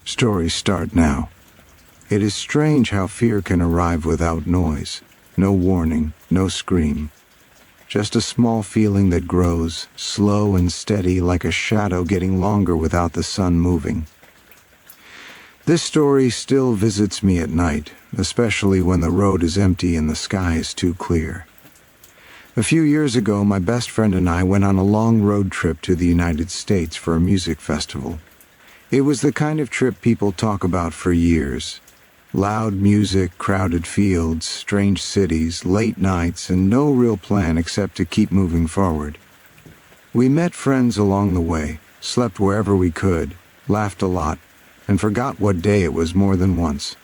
Stories start now. It is strange how fear can arrive without noise. No warning, no scream. Just a small feeling that grows, slow and steady, like a shadow getting longer without the sun moving. This story still visits me at night, especially when the road is empty and the sky is too clear. A few years ago, my best friend and I went on a long road trip to the United States for a music festival. It was the kind of trip people talk about for years. Loud music, crowded fields, strange cities, late nights, and no real plan except to keep moving forward. We met friends along the way, slept wherever we could, laughed a lot, and forgot what day it was more than once.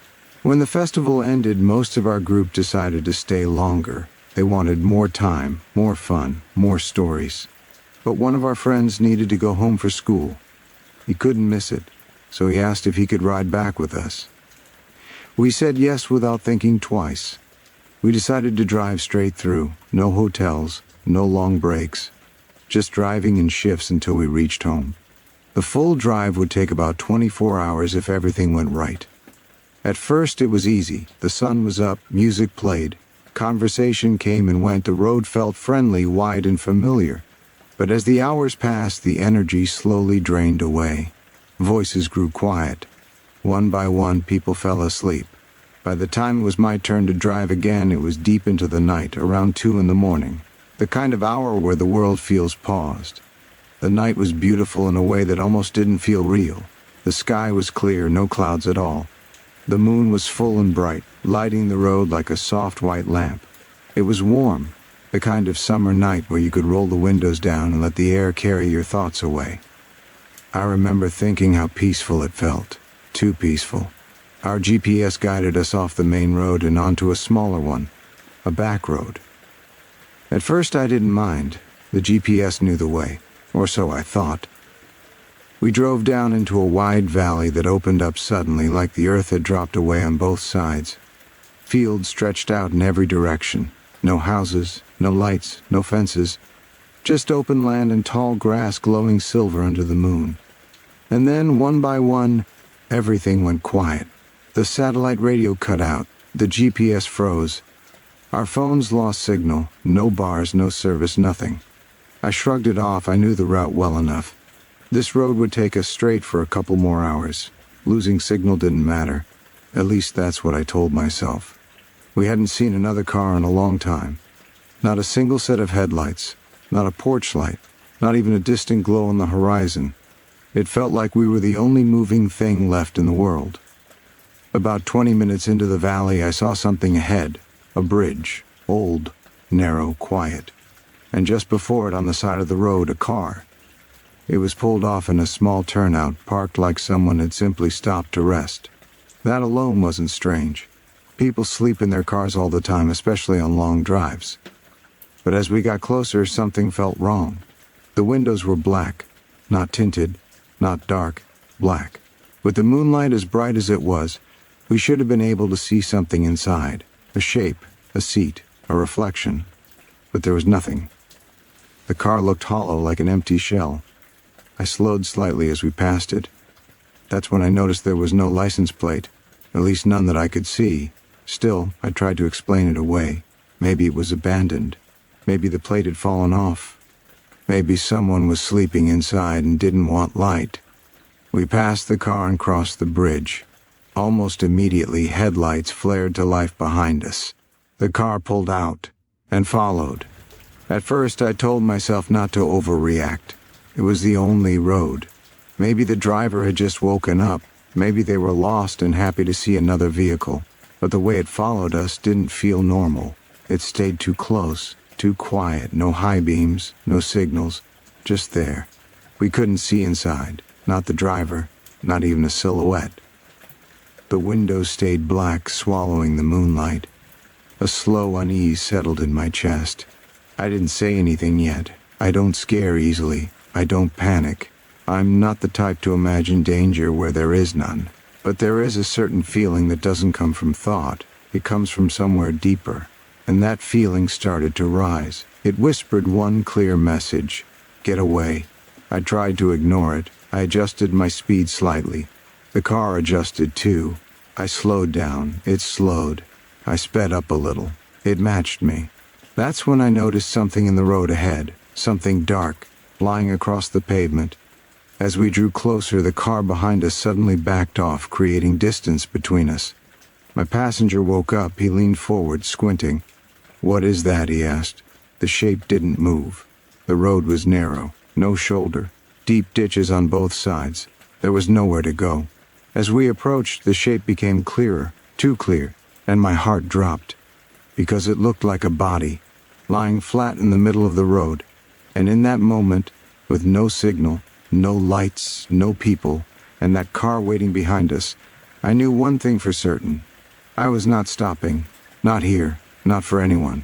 When the festival ended, most of our group decided to stay longer. They wanted more time, more fun, more stories. But one of our friends needed to go home for school. He couldn't miss it, so he asked if he could ride back with us. We said yes without thinking twice. We decided to drive straight through, no hotels, no long breaks, just driving in shifts until we reached home. The full drive would take about 24 hours if everything went right. At first it was easy. The sun was up, music played, conversation came and went, the road felt friendly, wide and familiar. But as the hours passed, the energy slowly drained away. Voices grew quiet. One by one, people fell asleep. By the time it was my turn to drive again, it was deep into the night, around 2 a.m, the kind of hour where the world feels paused. The night was beautiful in a way that almost didn't feel real. The sky was clear, no clouds at all. The moon was full and bright, lighting the road like a soft white lamp. It was warm, the kind of summer night where you could roll the windows down and let the air carry your thoughts away. I remember thinking how peaceful it felt. Too peaceful. Our GPS guided us off the main road and onto a smaller one, a back road. At first I didn't mind. The GPS knew the way, or so I thought. We drove down into a wide valley that opened up suddenly, like the earth had dropped away on both sides. Fields stretched out in every direction. No houses, no lights, no fences. Just open land and tall grass glowing silver under the moon. And then, one by one, everything went quiet. The satellite radio cut out. The GPS froze. Our phones lost signal. No bars, no service, nothing. I shrugged it off. I knew the route well enough. This road would take us straight for a couple more hours. Losing signal didn't matter. At least that's what I told myself. We hadn't seen another car in a long time. Not a single set of headlights. Not a porch light. Not even a distant glow on the horizon. It felt like we were the only moving thing left in the world. About 20 minutes into the valley, I saw something ahead. A bridge. Old, narrow, quiet. And just before it, on the side of the road, a car. It was pulled off in a small turnout, parked like someone had simply stopped to rest. That alone wasn't strange. People sleep in their cars all the time, especially on long drives. But as we got closer, something felt wrong. The windows were black, not tinted, not dark, black. With the moonlight as bright as it was, we should have been able to see something inside. A shape, a seat, a reflection. But there was nothing. The car looked hollow, like an empty shell. I slowed slightly as we passed it. That's when I noticed there was no license plate, at least none that I could see. Still, I tried to explain it away. Maybe it was abandoned. Maybe the plate had fallen off. Maybe someone was sleeping inside and didn't want light. We passed the car and crossed the bridge. Almost immediately, headlights flared to life behind us. The car pulled out and followed. At first, I told myself not to overreact. It was the only road. Maybe the driver had just woken up. Maybe they were lost and happy to see another vehicle. But the way it followed us didn't feel normal. It stayed too close, too quiet, no high beams, no signals, just there. We couldn't see inside, not the driver, not even a silhouette. The windows stayed black, swallowing the moonlight. A slow unease settled in my chest. I didn't say anything yet. I don't scare easily. I don't panic. I'm not the type to imagine danger where there is none. But there is a certain feeling that doesn't come from thought. It comes from somewhere deeper. And that feeling started to rise. It whispered one clear message: get away. I tried to ignore it. I adjusted my speed slightly. The car adjusted too. I slowed down. It slowed. I sped up a little. It matched me. That's when I noticed something in the road ahead, something dark, lying across the pavement. As we drew closer, the car behind us suddenly backed off, creating distance between us. My passenger woke up. He leaned forward, squinting. "What is that?" he asked. The shape didn't move. The road was narrow, no shoulder, deep ditches on both sides. There was nowhere to go. As we approached, the shape became clearer, too clear, and my heart dropped, because it looked like a body, lying flat in the middle of the road. And in that moment, with no signal, no lights, no people, and that car waiting behind us, I knew one thing for certain. I was not stopping, not here, not for anyone.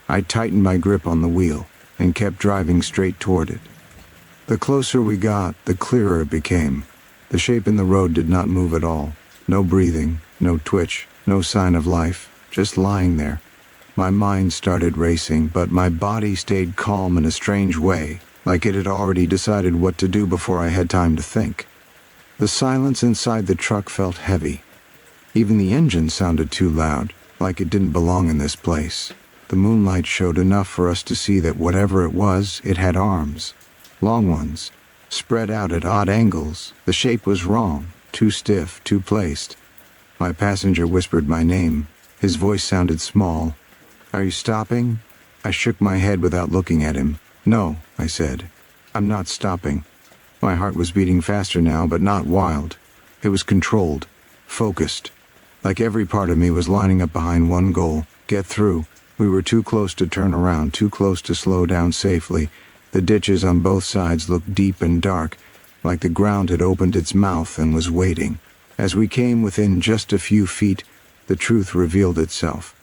I tightened my grip on the wheel and kept driving straight toward it. The closer we got, the clearer it became. The shape in the road did not move at all. No breathing, no twitch, no sign of life, just lying there. My mind started racing, but my body stayed calm in a strange way, like it had already decided what to do before I had time to think. The silence inside the truck felt heavy. Even the engine sounded too loud, like it didn't belong in this place. The moonlight showed enough for us to see that whatever it was, it had arms. Long ones, spread out at odd angles. The shape was wrong, too stiff, too placed. My passenger whispered my name. His voice sounded small. "Are you stopping?" I shook my head without looking at him. "No," I said. "I'm not stopping." My heart was beating faster now, but not wild. It was controlled, focused. Like every part of me was lining up behind one goal: get through. We were too close to turn around, too close to slow down safely. The ditches on both sides looked deep and dark, like the ground had opened its mouth and was waiting. As we came within just a few feet, the truth revealed itself.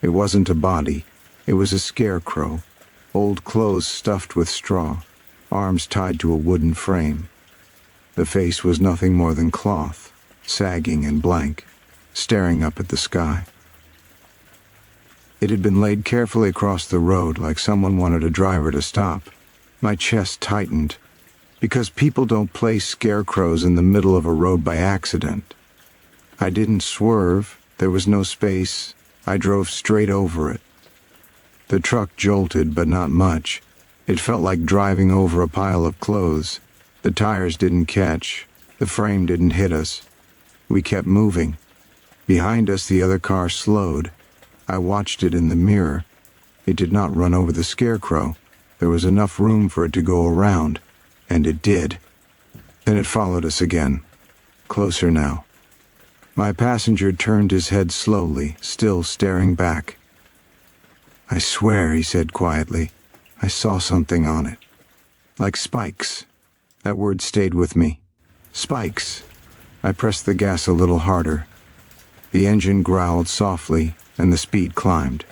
It wasn't a body. It was a scarecrow. Old clothes stuffed with straw, arms tied to a wooden frame. The face was nothing more than cloth, sagging and blank, staring up at the sky. It had been laid carefully across the road, like someone wanted a driver to stop. My chest tightened, because people don't place scarecrows in the middle of a road by accident. I didn't swerve. There was no space. I drove straight over it. The truck jolted, but not much. It felt like driving over a pile of clothes. The tires didn't catch. The frame didn't hit us. We kept moving. Behind us, the other car slowed. I watched it in the mirror. It did not run over the scarecrow. There was enough room for it to go around, and it did. Then it followed us again. Closer now. My passenger turned his head slowly, still staring back. "I swear," he said quietly, "I saw something on it. Like spikes." That word stayed with me. Spikes. I pressed the gas a little harder. The engine growled softly, and the speed climbed.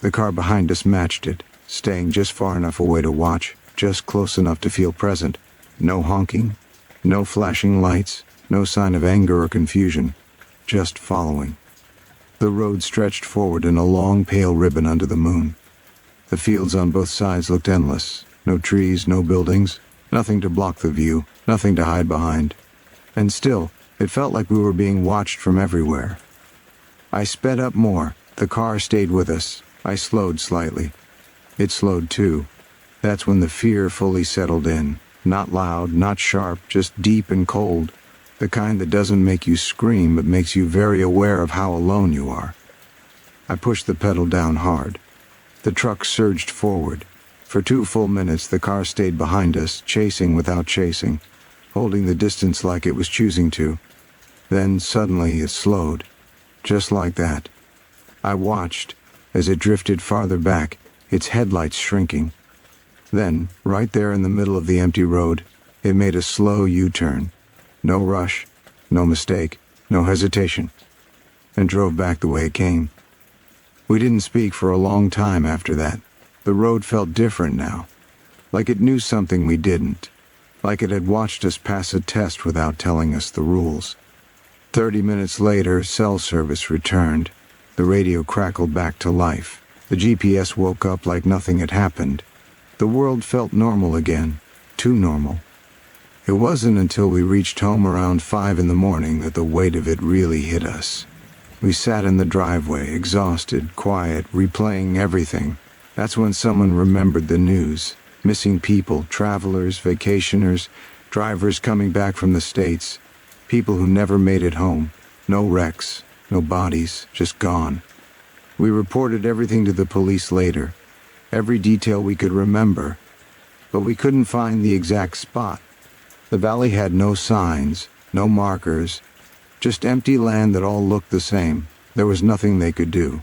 The car behind us matched it, staying just far enough away to watch, just close enough to feel present. No honking, no flashing lights, no sign of anger or confusion, just following. The road stretched forward in a long pale ribbon under the moon. The fields on both sides looked endless. No trees, no buildings, nothing to block the view, nothing to hide behind. And still, it felt like we were being watched from everywhere. I sped up more. The car stayed with us. I slowed slightly. It slowed too. That's when the fear fully settled in. Not loud, not sharp, just deep and cold. The kind that doesn't make you scream, but makes you very aware of how alone you are. I pushed the pedal down hard. The truck surged forward. For 2 full minutes, the car stayed behind us, chasing without chasing, holding the distance like it was choosing to. Then, suddenly, it slowed. Just like that. I watched as it drifted farther back, its headlights shrinking. Then, right there in the middle of the empty road, it made a slow U-turn. No rush, no mistake, no hesitation, and drove back the way it came. We didn't speak for a long time after that. The road felt different now, like it knew something we didn't, like it had watched us pass a test without telling us the rules. 30 minutes later, cell service returned. The radio crackled back to life. The GPS woke up like nothing had happened. The world felt normal again, too normal. It wasn't until we reached home around 5 in the morning that the weight of it really hit us. We sat in the driveway, exhausted, quiet, replaying everything. That's when someone remembered the news. Missing people, travelers, vacationers, drivers coming back from the States, people who never made it home. No wrecks, no bodies, just gone. We reported everything to the police later, every detail we could remember, but we couldn't find the exact spot. The valley had no signs, no markers, just empty land that all looked the same. There was nothing they could do.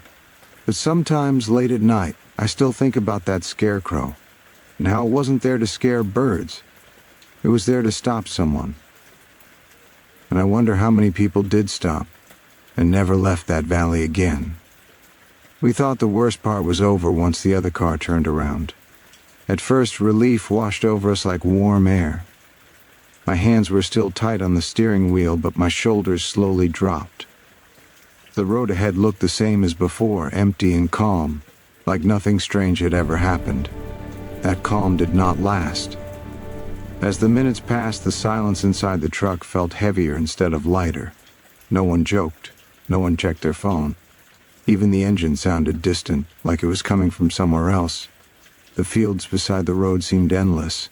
But sometimes late at night, I still think about that scarecrow, and how it wasn't there to scare birds. It was there to stop someone. And I wonder how many people did stop, and never left that valley again. We thought the worst part was over once the other car turned around. At first, relief washed over us like warm air. My hands were still tight on the steering wheel, but my shoulders slowly dropped. The road ahead looked the same as before, empty and calm, like nothing strange had ever happened. That calm did not last. As the minutes passed, the silence inside the truck felt heavier instead of lighter. No one joked. No one checked their phone. Even the engine sounded distant, like it was coming from somewhere else. The fields beside the road seemed endless.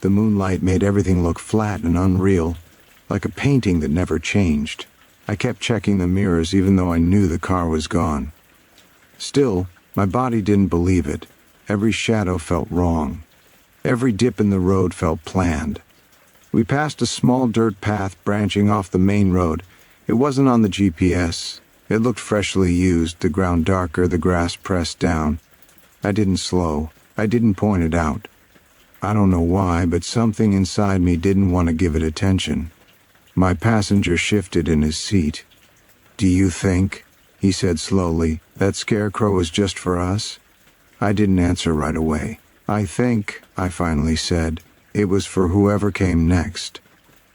The moonlight made everything look flat and unreal, like a painting that never changed. I kept checking the mirrors even though I knew the car was gone. Still, my body didn't believe it. Every shadow felt wrong. Every dip in the road felt planned. We passed a small dirt path branching off the main road. It wasn't on the GPS. It looked freshly used, the ground darker, the grass pressed down. I didn't slow. I didn't point it out. I don't know why, but something inside me didn't want to give it attention. My passenger shifted in his seat. "Do you think," he said slowly, "that scarecrow was just for us?" I didn't answer right away. "I think," I finally said, "it was for whoever came next."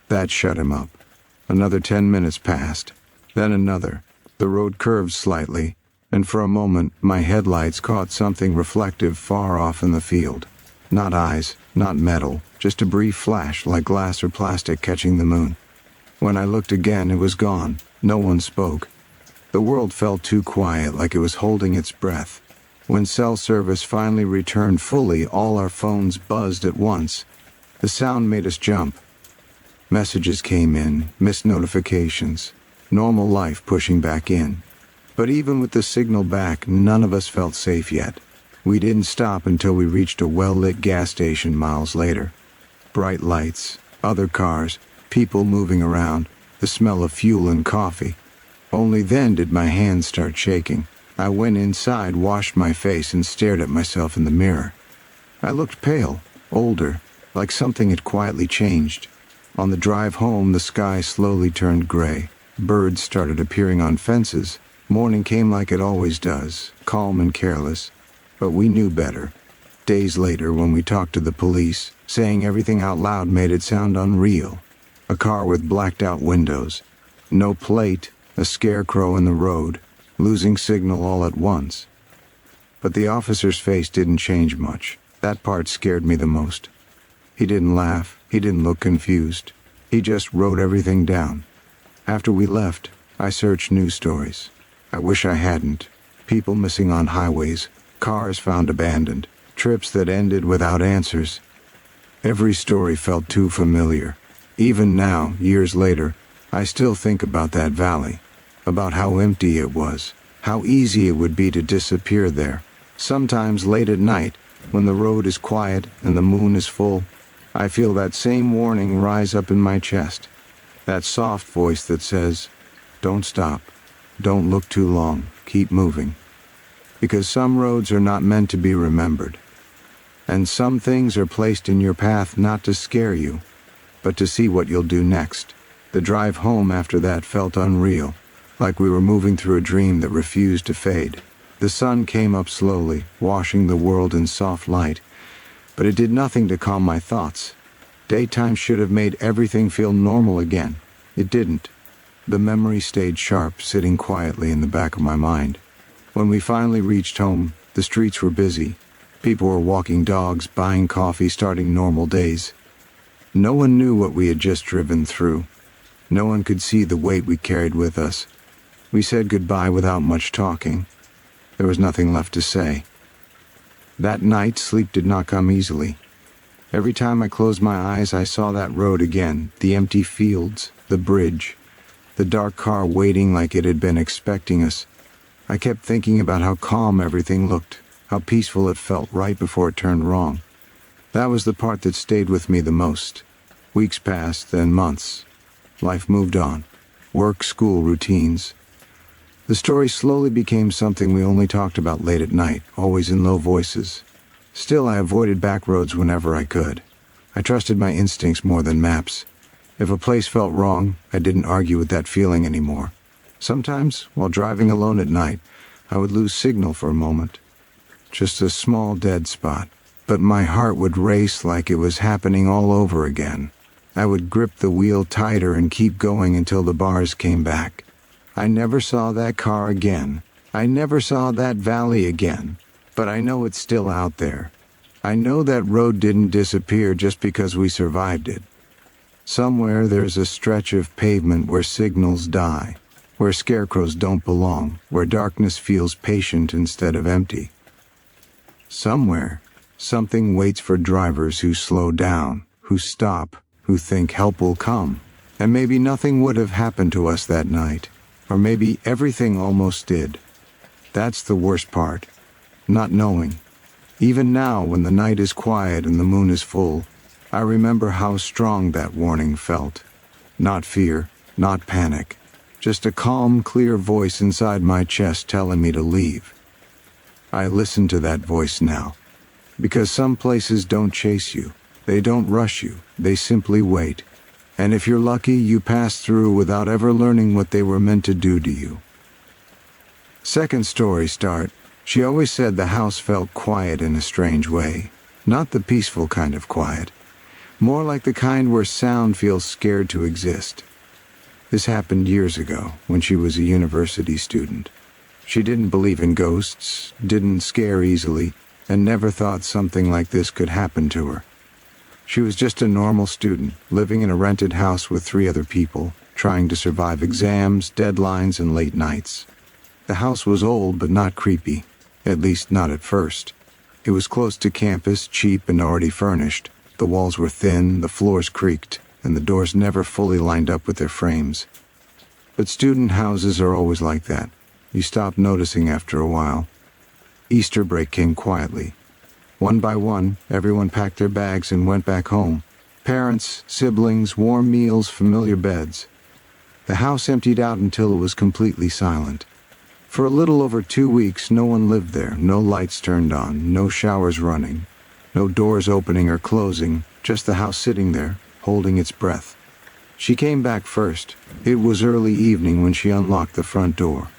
That shut him up. Another 10 minutes passed, then another. The road curved slightly, and for a moment my headlights caught something reflective far off in the field. Not eyes, not metal, just a brief flash like glass or plastic catching the moon. When I looked again, it was gone. No one spoke. The world felt too quiet, like it was holding its breath. When cell service finally returned fully, all our phones buzzed at once. The sound made us jump. Messages came in, missed notifications, normal life pushing back in. But even with the signal back, none of us felt safe yet. We didn't stop until we reached a well-lit gas station miles later. Bright lights, other cars, people moving around, the smell of fuel and coffee. Only then did my hands start shaking. I went inside, washed my face, and stared at myself in the mirror. I looked pale, older, like something had quietly changed. On the drive home, the sky slowly turned gray. Birds started appearing on fences. Morning came like it always does, calm and careless. But we knew better. Days later, when we talked to the police, saying everything out loud made it sound unreal. A car with blacked-out windows. No plate, a scarecrow in the road, losing signal all at once. But the officer's face didn't change much. That part scared me the most. He didn't laugh. He didn't look confused. He just wrote everything down. After we left, I searched news stories. I wish I hadn't. People missing on highways, cars found abandoned, trips that ended without answers. Every story felt too familiar. Even now, years later, I still think about that valley, about how empty it was, how easy it would be to disappear there. Sometimes late at night, when the road is quiet and the moon is full, I feel that same warning rise up in my chest. That soft voice that says, "Don't stop. Don't look too long. Keep moving." Because some roads are not meant to be remembered. And some things are placed in your path not to scare you, but to see what you'll do next. The drive home after that felt unreal, like we were moving through a dream that refused to fade. The sun came up slowly, washing the world in soft light, but it did nothing to calm my thoughts. Daytime should have made everything feel normal again. It didn't. The memory stayed sharp, sitting quietly in the back of my mind. When we finally reached home, the streets were busy. People were walking dogs, buying coffee, starting normal days. No one knew what we had just driven through. No one could see the weight we carried with us. We said goodbye without much talking. There was nothing left to say. That night, sleep did not come easily. Every time I closed my eyes, I saw that road again, the empty fields, the bridge, the dark car waiting like it had been expecting us. I kept thinking about how calm everything looked, how peaceful it felt right before it turned wrong. That was the part that stayed with me the most. Weeks passed, then months. Life moved on. Work, school, routines. The story slowly became something we only talked about late at night, always in low voices. Still, I avoided back roads whenever I could. I trusted my instincts more than maps. If a place felt wrong, I didn't argue with that feeling anymore. Sometimes, while driving alone at night, I would lose signal for a moment. Just a small dead spot. But my heart would race like it was happening all over again. I would grip the wheel tighter and keep going until the bars came back. I never saw that car again. I never saw that valley again. But I know it's still out there. I know that road didn't disappear just because we survived it. Somewhere there's a stretch of pavement where signals die, where scarecrows don't belong, where darkness feels patient instead of empty. Somewhere, something waits for drivers who slow down, who stop, who think help will come. And maybe nothing would have happened to us that night, or maybe everything almost did. That's the worst part, not knowing. Even now, when the night is quiet and the moon is full, I remember how strong that warning felt. Not fear, not panic, just a calm, clear voice inside my chest telling me to leave. I listen to that voice now, because some places don't chase you. They don't rush you, they simply wait. And if you're lucky, you pass through without ever learning what they were meant to do to you. Second story start. She always said the house felt quiet in a strange way. Not the peaceful kind of quiet. More like the kind where sound feels scared to exist. This happened years ago, when she was a university student. She didn't believe in ghosts, didn't scare easily, and never thought something like this could happen to her. She was just a normal student, living in a rented house with 3 other people, trying to survive exams, deadlines, and late nights. The house was old but not creepy, at least not at first. It was close to campus, cheap and already furnished. The walls were thin, the floors creaked, and the doors never fully lined up with their frames. But student houses are always like that. You stop noticing after a while. Easter break came quietly. One by one, everyone packed their bags and went back home. Parents, siblings, warm meals, familiar beds. The house emptied out until it was completely silent. For a little over 2 weeks, no one lived there, no lights turned on, no showers running, no doors opening or closing, just the house sitting there, holding its breath. She came back first. It was early evening when she unlocked the front door.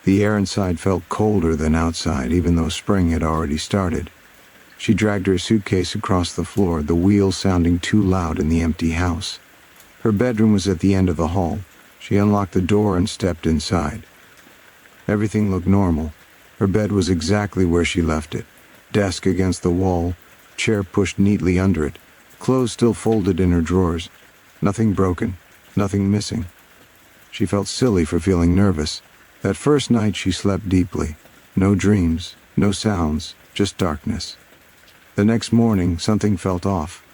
The air inside felt colder than outside, even though spring had already started. She dragged her suitcase across the floor, the wheels sounding too loud in the empty house. Her bedroom was at the end of the hall. She unlocked the door and stepped inside. Everything looked normal. Her bed was exactly where she left it. Desk against the wall, chair pushed neatly under it, clothes still folded in her drawers. Nothing broken, nothing missing. She felt silly for feeling nervous. That first night she slept deeply. No dreams, no sounds, just darkness. The next morning, something felt off.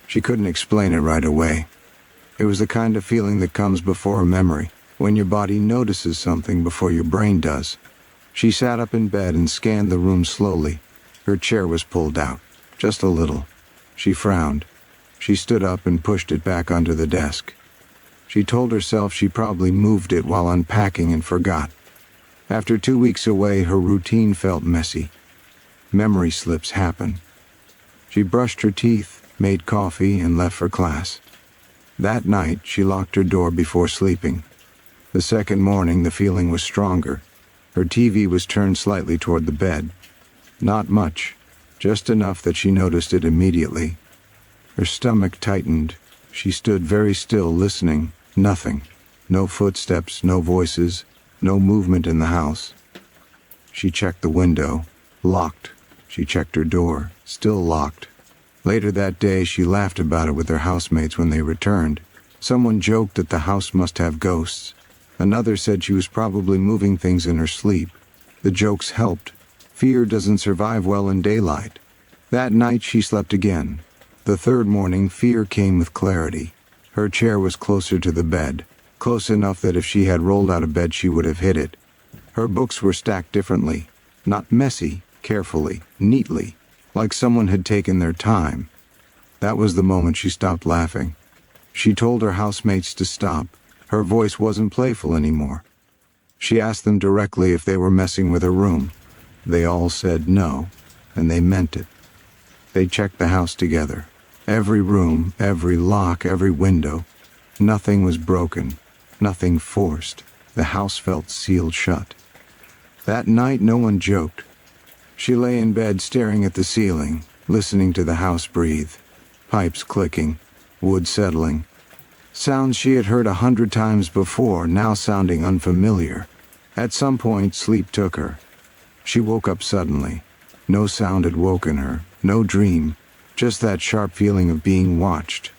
She couldn't explain it right away. It was the kind of feeling that comes before a memory, when your body notices something before your brain does. She sat up in bed and scanned the room slowly. Her chair was pulled out, just a little. She frowned. She stood up and pushed it back under the desk. She told herself she probably moved it while unpacking and forgot. After 2 weeks away, her routine felt messy. Memory slips happen. She brushed her teeth, made coffee, and left for class. That night, she locked her door before sleeping. The second morning, the feeling was stronger. Her TV was turned slightly toward the bed. Not much, just enough that she noticed it immediately. Her stomach tightened. She stood very still, listening. Nothing. No footsteps, no voices, no movement in the house. She checked the window. Locked. She checked her door. Still locked. Later that day, she laughed about it with her housemates when they returned. Someone joked that the house must have ghosts. Another said she was probably moving things in her sleep. The jokes helped. Fear doesn't survive well in daylight. That night she slept again. The third morning, fear came with clarity. Her chair was closer to the bed, close enough that if she had rolled out of bed she would have hit it. Her books were stacked differently, not messy, carefully, neatly, like someone had taken their time. That was the moment she stopped laughing. She told her housemates to stop. Her voice wasn't playful anymore. She asked them directly if they were messing with her room. They all said no, and they meant it. They checked the house together. Every room, every lock, every window. Nothing was broken, nothing forced. The house felt sealed shut. That night no one joked. She lay in bed staring at the ceiling, listening to the house breathe. Pipes clicking, wood settling. Sounds she had heard 100 times before, now sounding unfamiliar. At some point, sleep took her. She woke up suddenly. No sound had woken her, no dream, just that sharp feeling of being watched.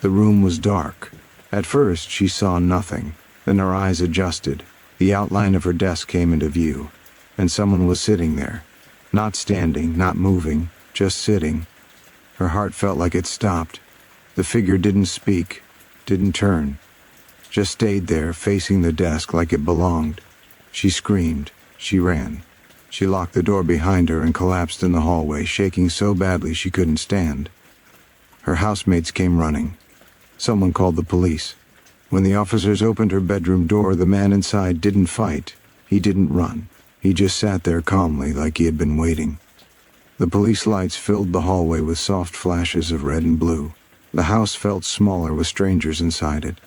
The room was dark. At first, she saw nothing. Then her eyes adjusted. The outline of her desk came into view, and someone was sitting there. Not standing, not moving, just sitting. Her heart felt like it stopped. The figure didn't speak, didn't turn, just stayed there facing the desk like it belonged. She screamed. She ran. She locked the door behind her and collapsed in the hallway, shaking so badly she couldn't stand. Her housemates came running. Someone called the police. When the officers opened her bedroom door, the man inside didn't fight. He didn't run. He just sat there calmly like he had been waiting. The police lights filled the hallway with soft flashes of red and blue. The house felt smaller with strangers inside it.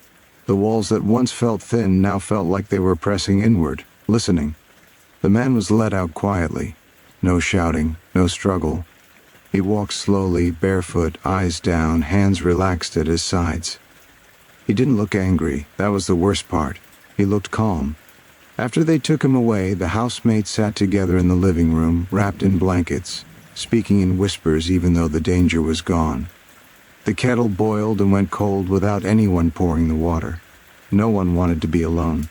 The walls that once felt thin now felt like they were pressing inward, listening. The man was let out quietly. No shouting, no struggle. He walked slowly, barefoot, eyes down, hands relaxed at his sides. He didn't look angry. That was the worst part. He looked calm. After they took him away, the housemates sat together in the living room, wrapped in blankets, speaking in whispers even though the danger was gone. The kettle boiled and went cold without anyone pouring the water. No one wanted to be alone.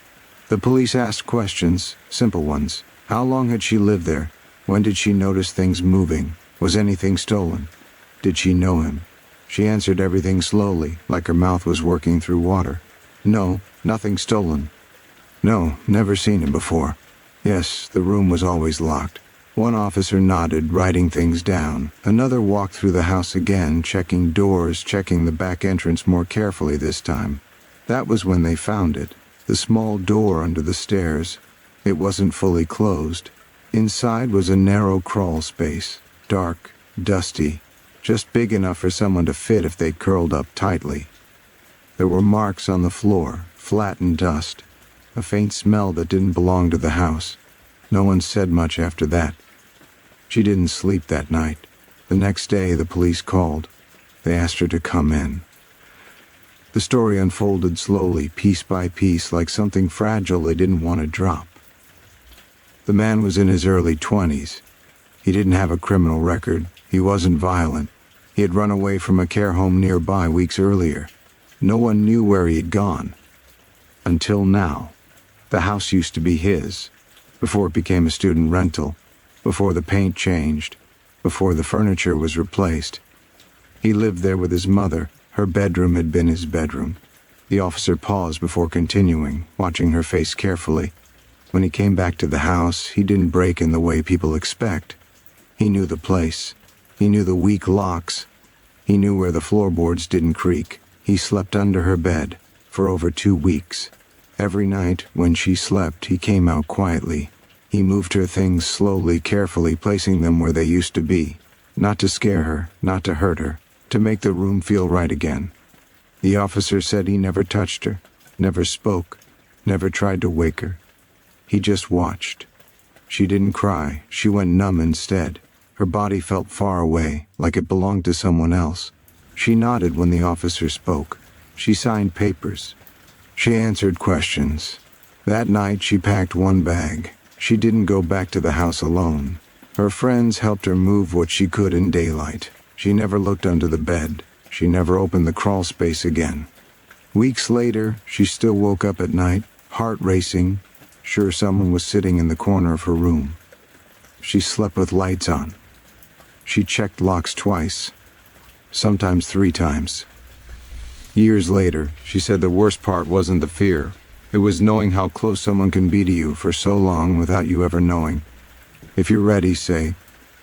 The police asked questions, simple ones. How long had she lived there? When did she notice things moving? Was anything stolen? Did she know him? She answered everything slowly, like her mouth was working through water. No, nothing stolen. No, never seen him before. Yes, the room was always locked. One officer nodded, writing things down. Another walked through the house again, checking doors, checking the back entrance more carefully this time. That was when they found it. The small door under the stairs. It wasn't fully closed. Inside was a narrow crawl space, dark, dusty, just big enough for someone to fit if they curled up tightly. There were marks on the floor, flattened dust, a faint smell that didn't belong to the house. No one said much after that. She didn't sleep that night. The next day, the police called. They asked her to come in. The story unfolded slowly, piece by piece, like something fragile they didn't want to drop. The man was in his early 20s. He didn't have a criminal record. He wasn't violent. He had run away from a care home nearby weeks earlier. No one knew where he had gone. Until now. The house used to be his, before it became a student rental, before the paint changed, before the furniture was replaced. He lived there with his mother. Her bedroom had been his bedroom. The officer paused before continuing, watching her face carefully. When he came back to the house, he didn't break in the way people expect. He knew the place. He knew the weak locks. He knew where the floorboards didn't creak. He slept under her bed for over 2 weeks. Every night, when she slept, he came out quietly. He moved her things slowly, carefully, placing them where they used to be. Not to scare her, not to hurt her, to make the room feel right again. The officer said he never touched her, never spoke, never tried to wake her. He just watched. She didn't cry. She went numb instead. Her body felt far away, like it belonged to someone else. She nodded when the officer spoke. She signed papers. She answered questions. That night she packed one bag. She didn't go back to the house alone. Her friends helped her move what she could in daylight. She never looked under the bed. She never opened the crawl space again. Weeks later, she still woke up at night, heart racing, sure someone was sitting in the corner of her room. She slept with lights on. She checked locks twice, sometimes 3 times. Years later, she said the worst part wasn't the fear. It was knowing how close someone can be to you for so long without you ever knowing. If you're ready, say,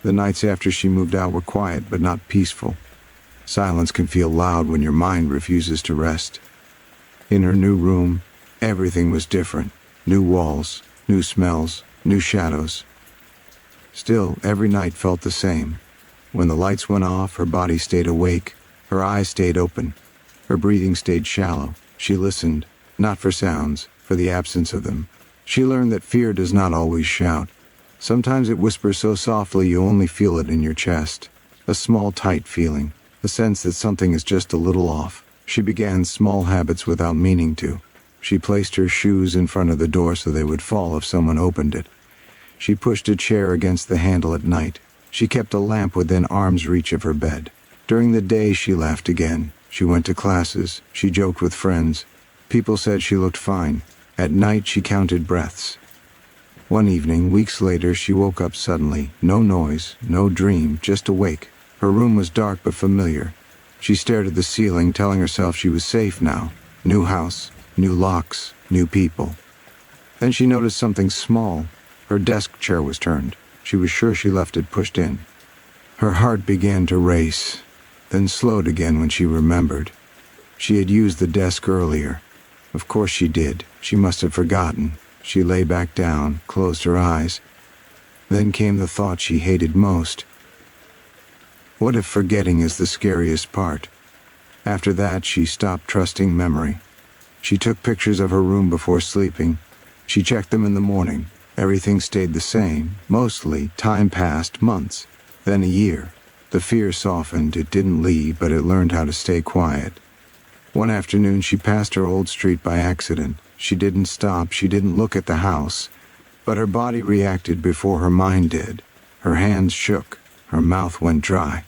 the nights after she moved out were quiet but not peaceful. Silence can feel loud when your mind refuses to rest. In her new room, everything was different. New walls, new smells, new shadows. Still, every night felt the same. When the lights went off, her body stayed awake, her eyes stayed open, her breathing stayed shallow. She listened, not for sounds, for the absence of them. She learned that fear does not always shout. Sometimes it whispers so softly you only feel it in your chest. A small, tight feeling, a sense that something is just a little off. She began small habits without meaning to. She placed her shoes in front of the door so they would fall if someone opened it. She pushed a chair against the handle at night. She kept a lamp within arm's reach of her bed. During the day, she laughed again. She went to classes. She joked with friends. People said she looked fine. At night, she counted breaths. One evening, weeks later, she woke up suddenly. No noise, no dream, just awake. Her room was dark but familiar. She stared at the ceiling, telling herself she was safe now. New house, new locks, new people. Then she noticed something small. Her desk chair was turned. She was sure she left it pushed in. Her heart began to race, then slowed again when she remembered. She had used the desk earlier. Of course she did. She must have forgotten. She lay back down, closed her eyes. Then came the thought she hated most. What if forgetting is the scariest part? After that, she stopped trusting memory. She took pictures of her room before sleeping. She checked them in the morning. Everything stayed the same. Mostly, time passed, months, then a year. The fear softened. It didn't leave, but it learned how to stay quiet. One afternoon, she passed her old street by accident. She didn't stop. She didn't look at the house. But her body reacted before her mind did. Her hands shook. Her mouth went dry.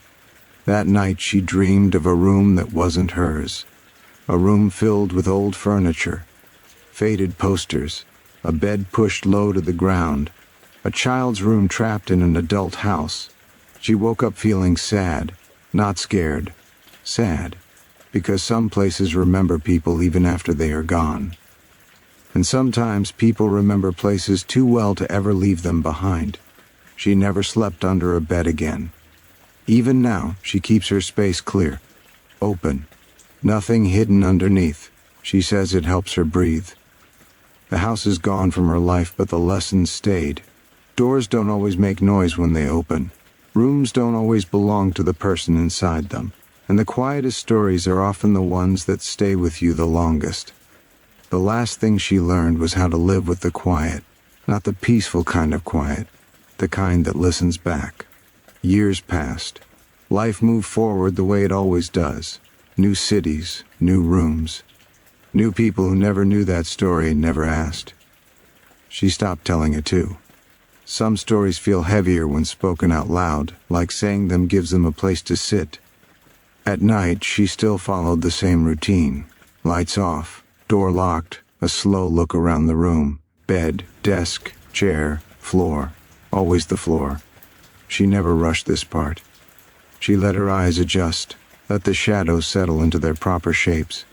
That night, she dreamed of a room that wasn't hers. A room filled with old furniture, faded posters, a bed pushed low to the ground, a child's room trapped in an adult house. She woke up feeling sad, not scared, sad, because some places remember people even after they are gone. And sometimes people remember places too well to ever leave them behind. She never slept under a bed again. Even now, she keeps her space clear, open, nothing hidden underneath. She says it helps her breathe. The house is gone from her life, but the lessons stayed. Doors don't always make noise when they open. Rooms don't always belong to the person inside them. And the quietest stories are often the ones that stay with you the longest. The last thing she learned was how to live with the quiet. Not the peaceful kind of quiet, the kind that listens back. Years passed. Life moved forward the way it always does. New cities, new rooms. New people who never knew that story and never asked. She stopped telling it too. Some stories feel heavier when spoken out loud, like saying them gives them a place to sit. At night, she still followed the same routine. Lights off, door locked, a slow look around the room. Bed, desk, chair, floor. Always the floor. She never rushed this part. She let her eyes adjust, let the shadows settle into their proper shapes.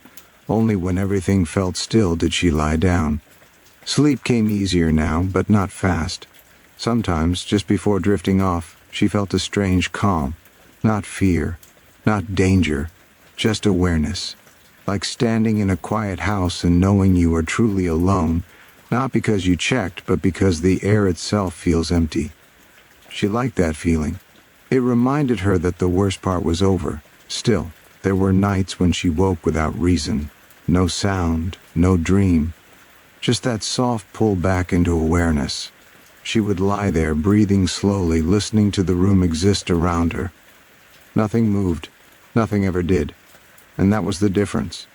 Only when everything felt still did she lie down. Sleep came easier now, but not fast. Sometimes, just before drifting off, she felt a strange calm. Not fear, not danger, just awareness. Like standing in a quiet house and knowing you are truly alone, not because you checked, but because the air itself feels empty. She liked that feeling. It reminded her that the worst part was over. Still, there were nights when she woke without reason. No sound, no dream. Just that soft pull back into awareness. She would lie there, breathing slowly, listening to the room exist around her. Nothing moved. Nothing ever did. And that was the difference.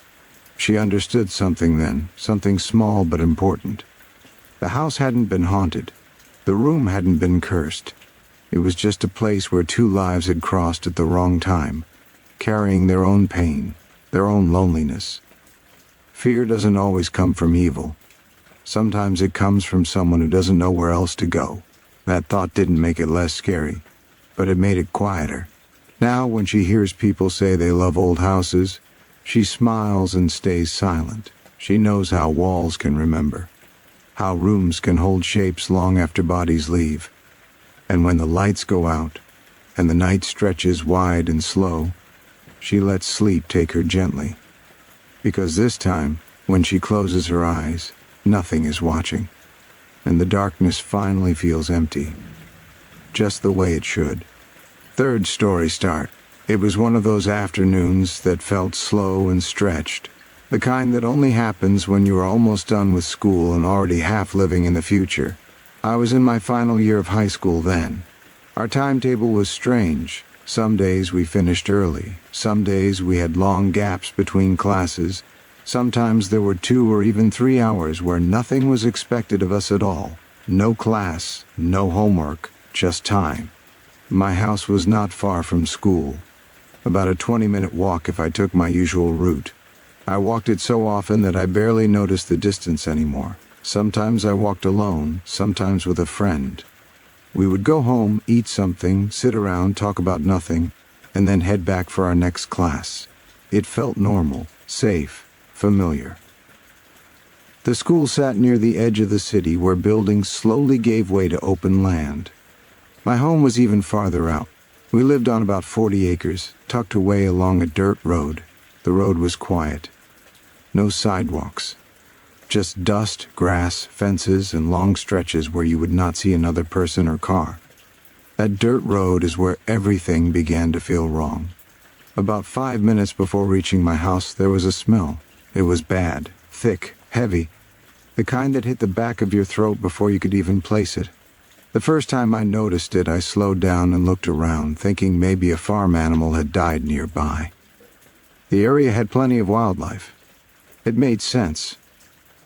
She understood something then, something small but important. The house hadn't been haunted. The room hadn't been cursed. It was just a place where two lives had crossed at the wrong time, carrying their own pain, their own loneliness. Fear doesn't always come from evil. Sometimes it comes from someone who doesn't know where else to go. That thought didn't make it less scary, but it made it quieter. Now, when she hears people say they love old houses, she smiles and stays silent. She knows how walls can remember, how rooms can hold shapes long after bodies leave. And when the lights go out, and the night stretches wide and slow, she lets sleep take her gently. Because this time, when she closes her eyes, nothing is watching, and the darkness finally feels empty, just the way it should. Third story start. It was one of those afternoons that felt slow and stretched, the kind that only happens when you are almost done with school and already half living in the future. I was in my final year of high school then. Our timetable was strange. Some days we finished early. Some days we had long gaps between classes. Sometimes there were 2 or even 3 hours where nothing was expected of us at all. No class, no homework, just time. My house was not far from school. About a 20-minute walk if I took my usual route. I walked it so often that I barely noticed the distance anymore. Sometimes I walked alone, sometimes with a friend. We would go home, eat something, sit around, talk about nothing, and then head back for our next class. It felt normal, safe, familiar. The school sat near the edge of the city where buildings slowly gave way to open land. My home was even farther out. We lived on about 40 acres, tucked away along a dirt road. The road was quiet. No sidewalks. Just dust, grass, fences, and long stretches where you would not see another person or car. That dirt road is where everything began to feel wrong. About 5 minutes before reaching my house, there was a smell. It was bad, thick, heavy, the kind that hit the back of your throat before you could even place it. The first time I noticed it, I slowed down and looked around, thinking maybe a farm animal had died nearby. The area had plenty of wildlife. It made sense.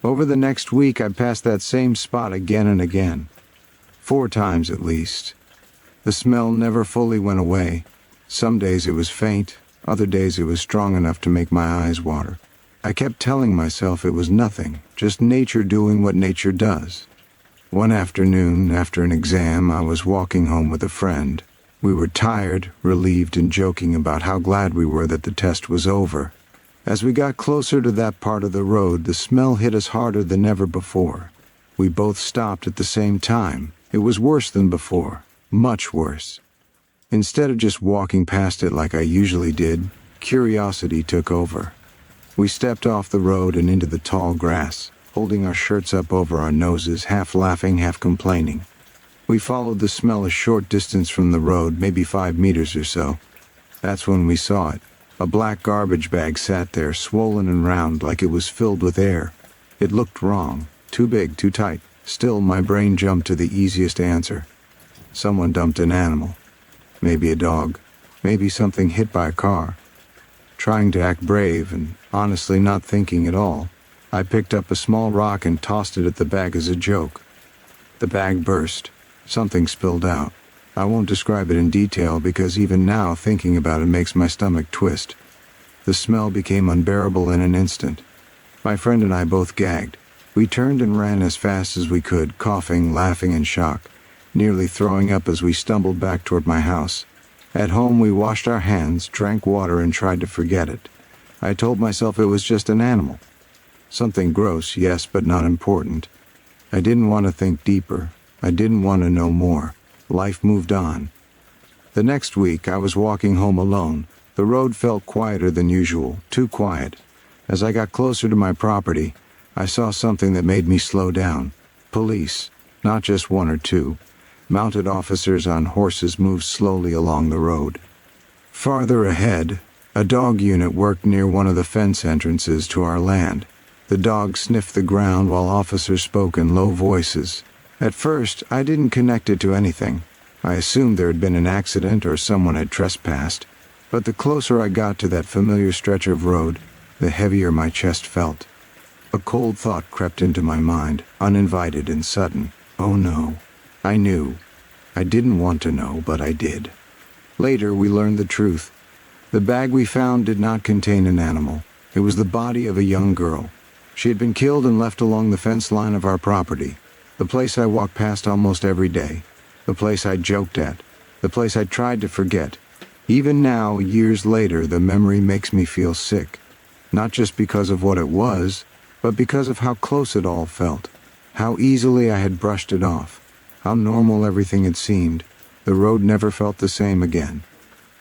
Over the next week, I passed that same spot again and again. 4 times at least. The smell never fully went away. Some days it was faint, other days it was strong enough to make my eyes water. I kept telling myself it was nothing, just nature doing what nature does. One afternoon, after an exam, I was walking home with a friend. We were tired, relieved, and joking about how glad we were that the test was over. As we got closer to that part of the road, the smell hit us harder than ever before. We both stopped at the same time. It was worse than before, much worse. Instead of just walking past it like I usually did, curiosity took over. We stepped off the road and into the tall grass, holding our shirts up over our noses, half laughing, half complaining. We followed the smell a short distance from the road, maybe 5 meters or so. That's when we saw it. A black garbage bag sat there, swollen and round, like it was filled with air. It looked wrong, too big, too tight. Still, my brain jumped to the easiest answer. Someone dumped an animal. Maybe a dog. Maybe something hit by a car. Trying to act brave and honestly not thinking at all, I picked up a small rock and tossed it at the bag as a joke. The bag burst. Something spilled out. I won't describe it in detail because even now thinking about it makes my stomach twist. The smell became unbearable in an instant. My friend and I both gagged. We turned and ran as fast as we could, coughing, laughing in shock, nearly throwing up as we stumbled back toward my house. At home we washed our hands, drank water, and tried to forget it. I told myself it was just an animal. Something gross, yes, but not important. I didn't want to think deeper. I didn't want to know more. Life moved on. The next week, I was walking home alone. The road felt quieter than usual, too quiet. As I got closer to my property, I saw something that made me slow down. Police, not just 1 or 2. Mounted officers on horses moved slowly along the road. Farther ahead, a dog unit worked near one of the fence entrances to our land. The dog sniffed the ground while officers spoke in low voices. At first, I didn't connect it to anything. I assumed there had been an accident or someone had trespassed. But the closer I got to that familiar stretch of road, the heavier my chest felt. A cold thought crept into my mind, uninvited and sudden. Oh no. I knew. I didn't want to know, but I did. Later, we learned the truth. The bag we found did not contain an animal. It was the body of a young girl. She had been killed and left along the fence line of our property, the place I walked past almost every day, the place I joked at, the place I tried to forget. Even now, years later, the memory makes me feel sick, not just because of what it was, but because of how close it all felt, how easily I had brushed it off, how normal everything had seemed. The road never felt the same again.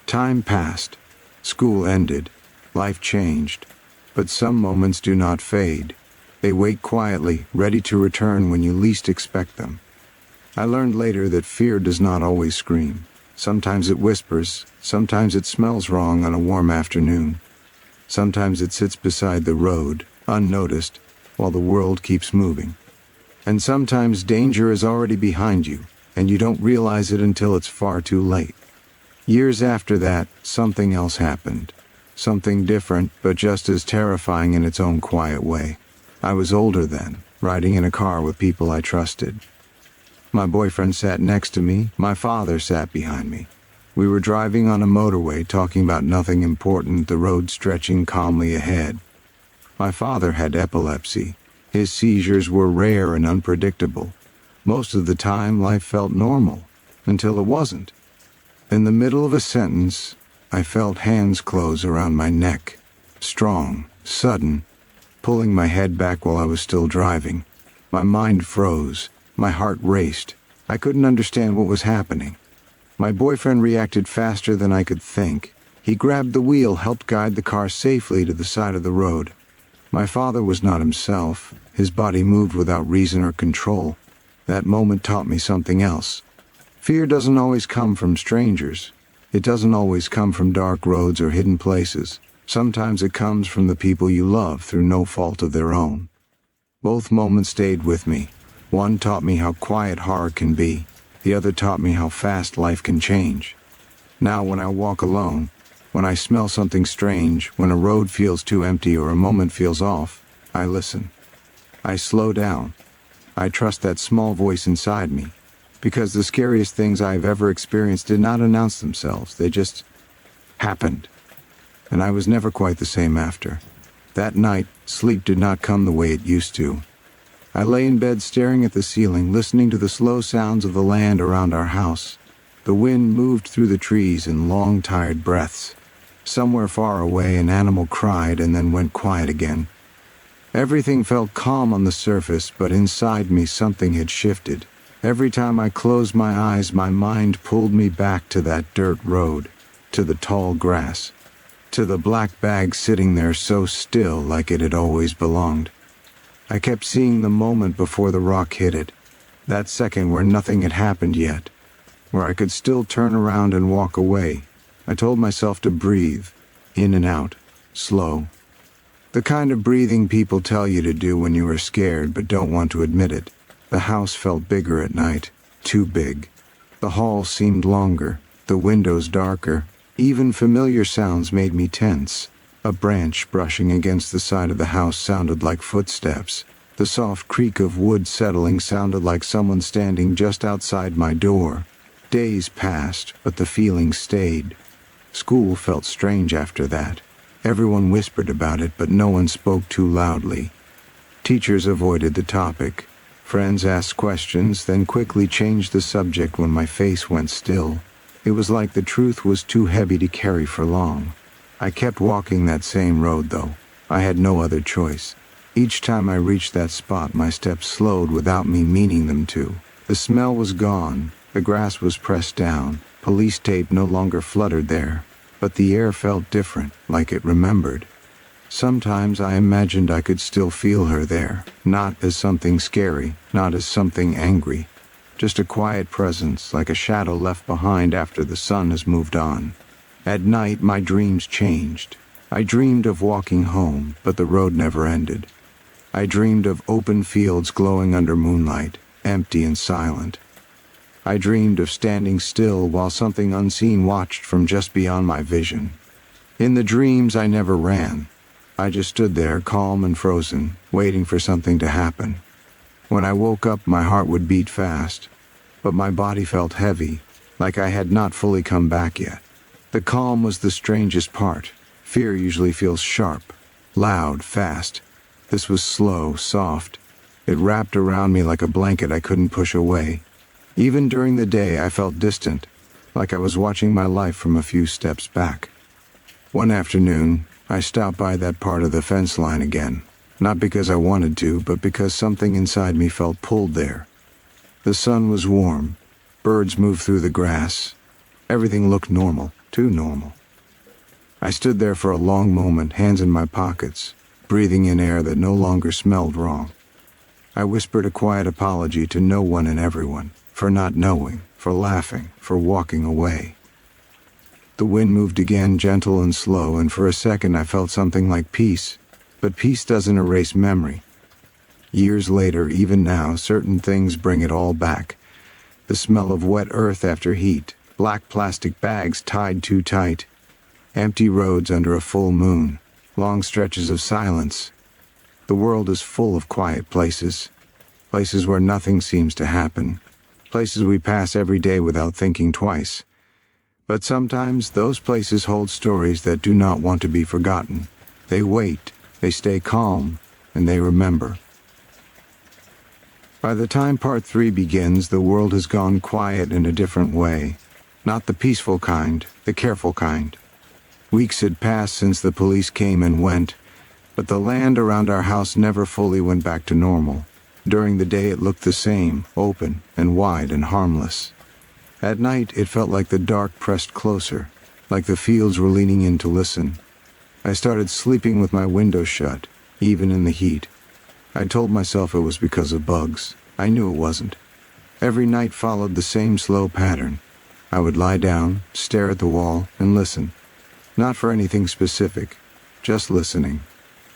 Time passed, school ended, life changed, but some moments do not fade. They wait quietly, ready to return when you least expect them. I learned later that fear does not always scream. Sometimes it whispers, sometimes it smells wrong on a warm afternoon. Sometimes it sits beside the road, unnoticed, while the world keeps moving. And sometimes danger is already behind you, and you don't realize it until it's far too late. Years after that, something else happened. Something different, but just as terrifying in its own quiet way. I was older then, riding in a car with people I trusted. My boyfriend sat next to me, my father sat behind me. We were driving on a motorway talking about nothing important, the road stretching calmly ahead. My father had epilepsy. His seizures were rare and unpredictable. Most of the time, life felt normal, until it wasn't. In the middle of a sentence, I felt hands close around my neck. Strong, sudden, pulling my head back while I was still driving. My mind froze. My heart raced. I couldn't understand what was happening. My boyfriend reacted faster than I could think. He grabbed the wheel, helped guide the car safely to the side of the road. My father was not himself. His body moved without reason or control. That moment taught me something else. Fear doesn't always come from strangers. It doesn't always come from dark roads or hidden places. Sometimes it comes from the people you love through no fault of their own. Both moments stayed with me. One taught me how quiet horror can be. The other taught me how fast life can change. Now when I walk alone, when I smell something strange, when a road feels too empty or a moment feels off, I listen. I slow down. I trust that small voice inside me, because the scariest things I've ever experienced did not announce themselves. They just happened. And I was never quite the same after. That night, sleep did not come the way it used to. I lay in bed staring at the ceiling, listening to the slow sounds of the land around our house. The wind moved through the trees in long, tired breaths. Somewhere far away, an animal cried and then went quiet again. Everything felt calm on the surface, but inside me something had shifted. Every time I closed my eyes, my mind pulled me back to that dirt road, to the tall grass, to the black bag sitting there so still like it had always belonged. I kept seeing the moment before the rock hit it, that second where nothing had happened yet, where I could still turn around and walk away. I told myself to breathe, in and out, slow. The kind of breathing people tell you to do when you are scared but don't want to admit it. The house felt bigger at night, too big. The hall seemed longer, the windows darker. Even familiar sounds made me tense. A branch brushing against the side of the house sounded like footsteps. The soft creak of wood settling sounded like someone standing just outside my door. Days passed, but the feeling stayed. School felt strange after that. Everyone whispered about it, but no one spoke too loudly. Teachers avoided the topic. Friends asked questions, then quickly changed the subject when my face went still. It was like the truth was too heavy to carry for long. I kept walking that same road, though. I had no other choice. Each time I reached that spot, my steps slowed without me meaning them to. The smell was gone. The grass was pressed down. Police tape no longer fluttered there. But the air felt different, like it remembered. Sometimes I imagined I could still feel her there, not as something scary, not as something angry. Just a quiet presence, like a shadow left behind after the sun has moved on. At night, my dreams changed. I dreamed of walking home, but the road never ended. I dreamed of open fields glowing under moonlight, empty and silent. I dreamed of standing still while something unseen watched from just beyond my vision. In the dreams, I never ran. I just stood there, calm and frozen, waiting for something to happen. When I woke up, my heart would beat fast. but my body felt heavy, like I had not fully come back yet. The calm was the strangest part. Fear usually feels sharp, loud, fast. This was slow, soft. It wrapped around me like a blanket I couldn't push away. Even during the day, I felt distant, like I was watching my life from a few steps back. One afternoon, I stopped by that part of the fence line again, not because I wanted to, but because something inside me felt pulled there. The sun was warm, birds moved through the grass. Everything looked normal, too normal. I stood there for a long moment, hands in my pockets, breathing in air that no longer smelled wrong. I whispered a quiet apology to no one and everyone, for not knowing, for laughing, for walking away. The wind moved again, gentle and slow, and for a second I felt something like peace. But peace doesn't erase memory. Years later, even now, certain things bring it all back. The smell of wet earth after heat, black plastic bags tied too tight, empty roads under a full moon, long stretches of silence. The world is full of quiet places, places where nothing seems to happen, places we pass every day without thinking twice. But sometimes those places hold stories that do not want to be forgotten. They wait, they stay calm, and they remember. By the time part 3 begins, the world has gone quiet in a different way. Not the peaceful kind, the careful kind. Weeks had passed since the police came and went, but the land around our house never fully went back to normal. During the day it looked the same, open and wide and harmless. At night it felt like the dark pressed closer, like the fields were leaning in to listen. I started sleeping with my window shut, even in the heat. I told myself it was because of bugs. I knew it wasn't. Every night followed the same slow pattern. I would lie down, stare at the wall, and listen. Not for anything specific, just listening,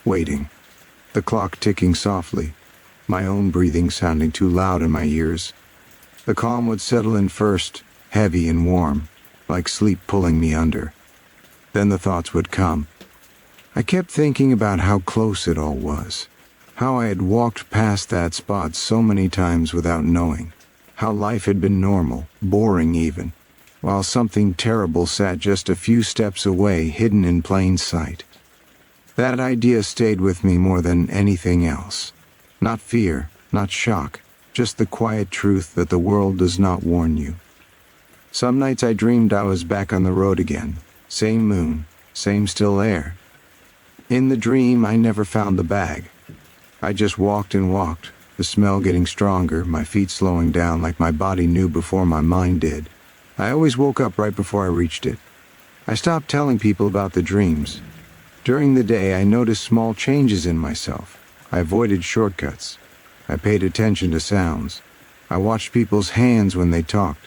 waiting. The clock ticking softly, my own breathing sounding too loud in my ears. The calm would settle in first, heavy and warm, like sleep pulling me under. Then the thoughts would come. I kept thinking about how close it all was. How I had walked past that spot so many times without knowing. How life had been normal, boring even, while something terrible sat just a few steps away, hidden in plain sight. That idea stayed with me more than anything else. Not fear, not shock, just the quiet truth that the world does not warn you. Some nights I dreamed I was back on the road again. Same moon, same still air. In the dream, I never found the bag. I just walked and walked, the smell getting stronger, my feet slowing down like my body knew before my mind did. I always woke up right before I reached it. I stopped telling people about the dreams. During the day, I noticed small changes in myself. I avoided shortcuts. I paid attention to sounds. I watched people's hands when they talked.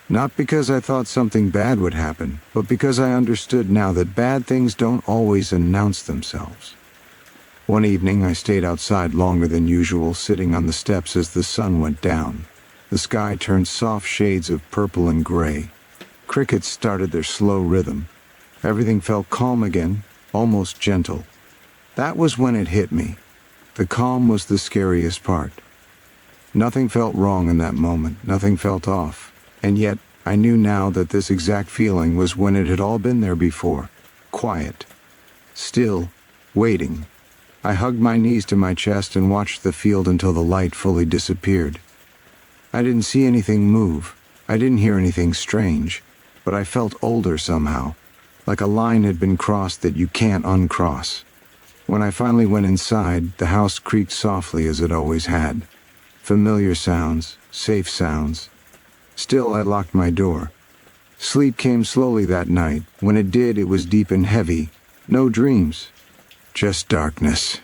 Not because I thought something bad would happen, but because I understood now that bad things don't always announce themselves. One evening, I stayed outside longer than usual, sitting on the steps as the sun went down. The sky turned soft shades of purple and gray. Crickets started their slow rhythm. Everything felt calm again, almost gentle. That was when it hit me. The calm was the scariest part. Nothing felt wrong in that moment, nothing felt off. And yet, I knew now that this exact feeling was when it had all been there before. Quiet. Still. Waiting. I hugged my knees to my chest and watched the field until the light fully disappeared. I didn't see anything move. I didn't hear anything strange. But I felt older somehow, like a line had been crossed that you can't uncross. When I finally went inside, the house creaked softly as it always had. Familiar sounds, safe sounds. Still, I locked my door. Sleep came slowly that night. When it did, it was deep and heavy. No dreams. Just darkness.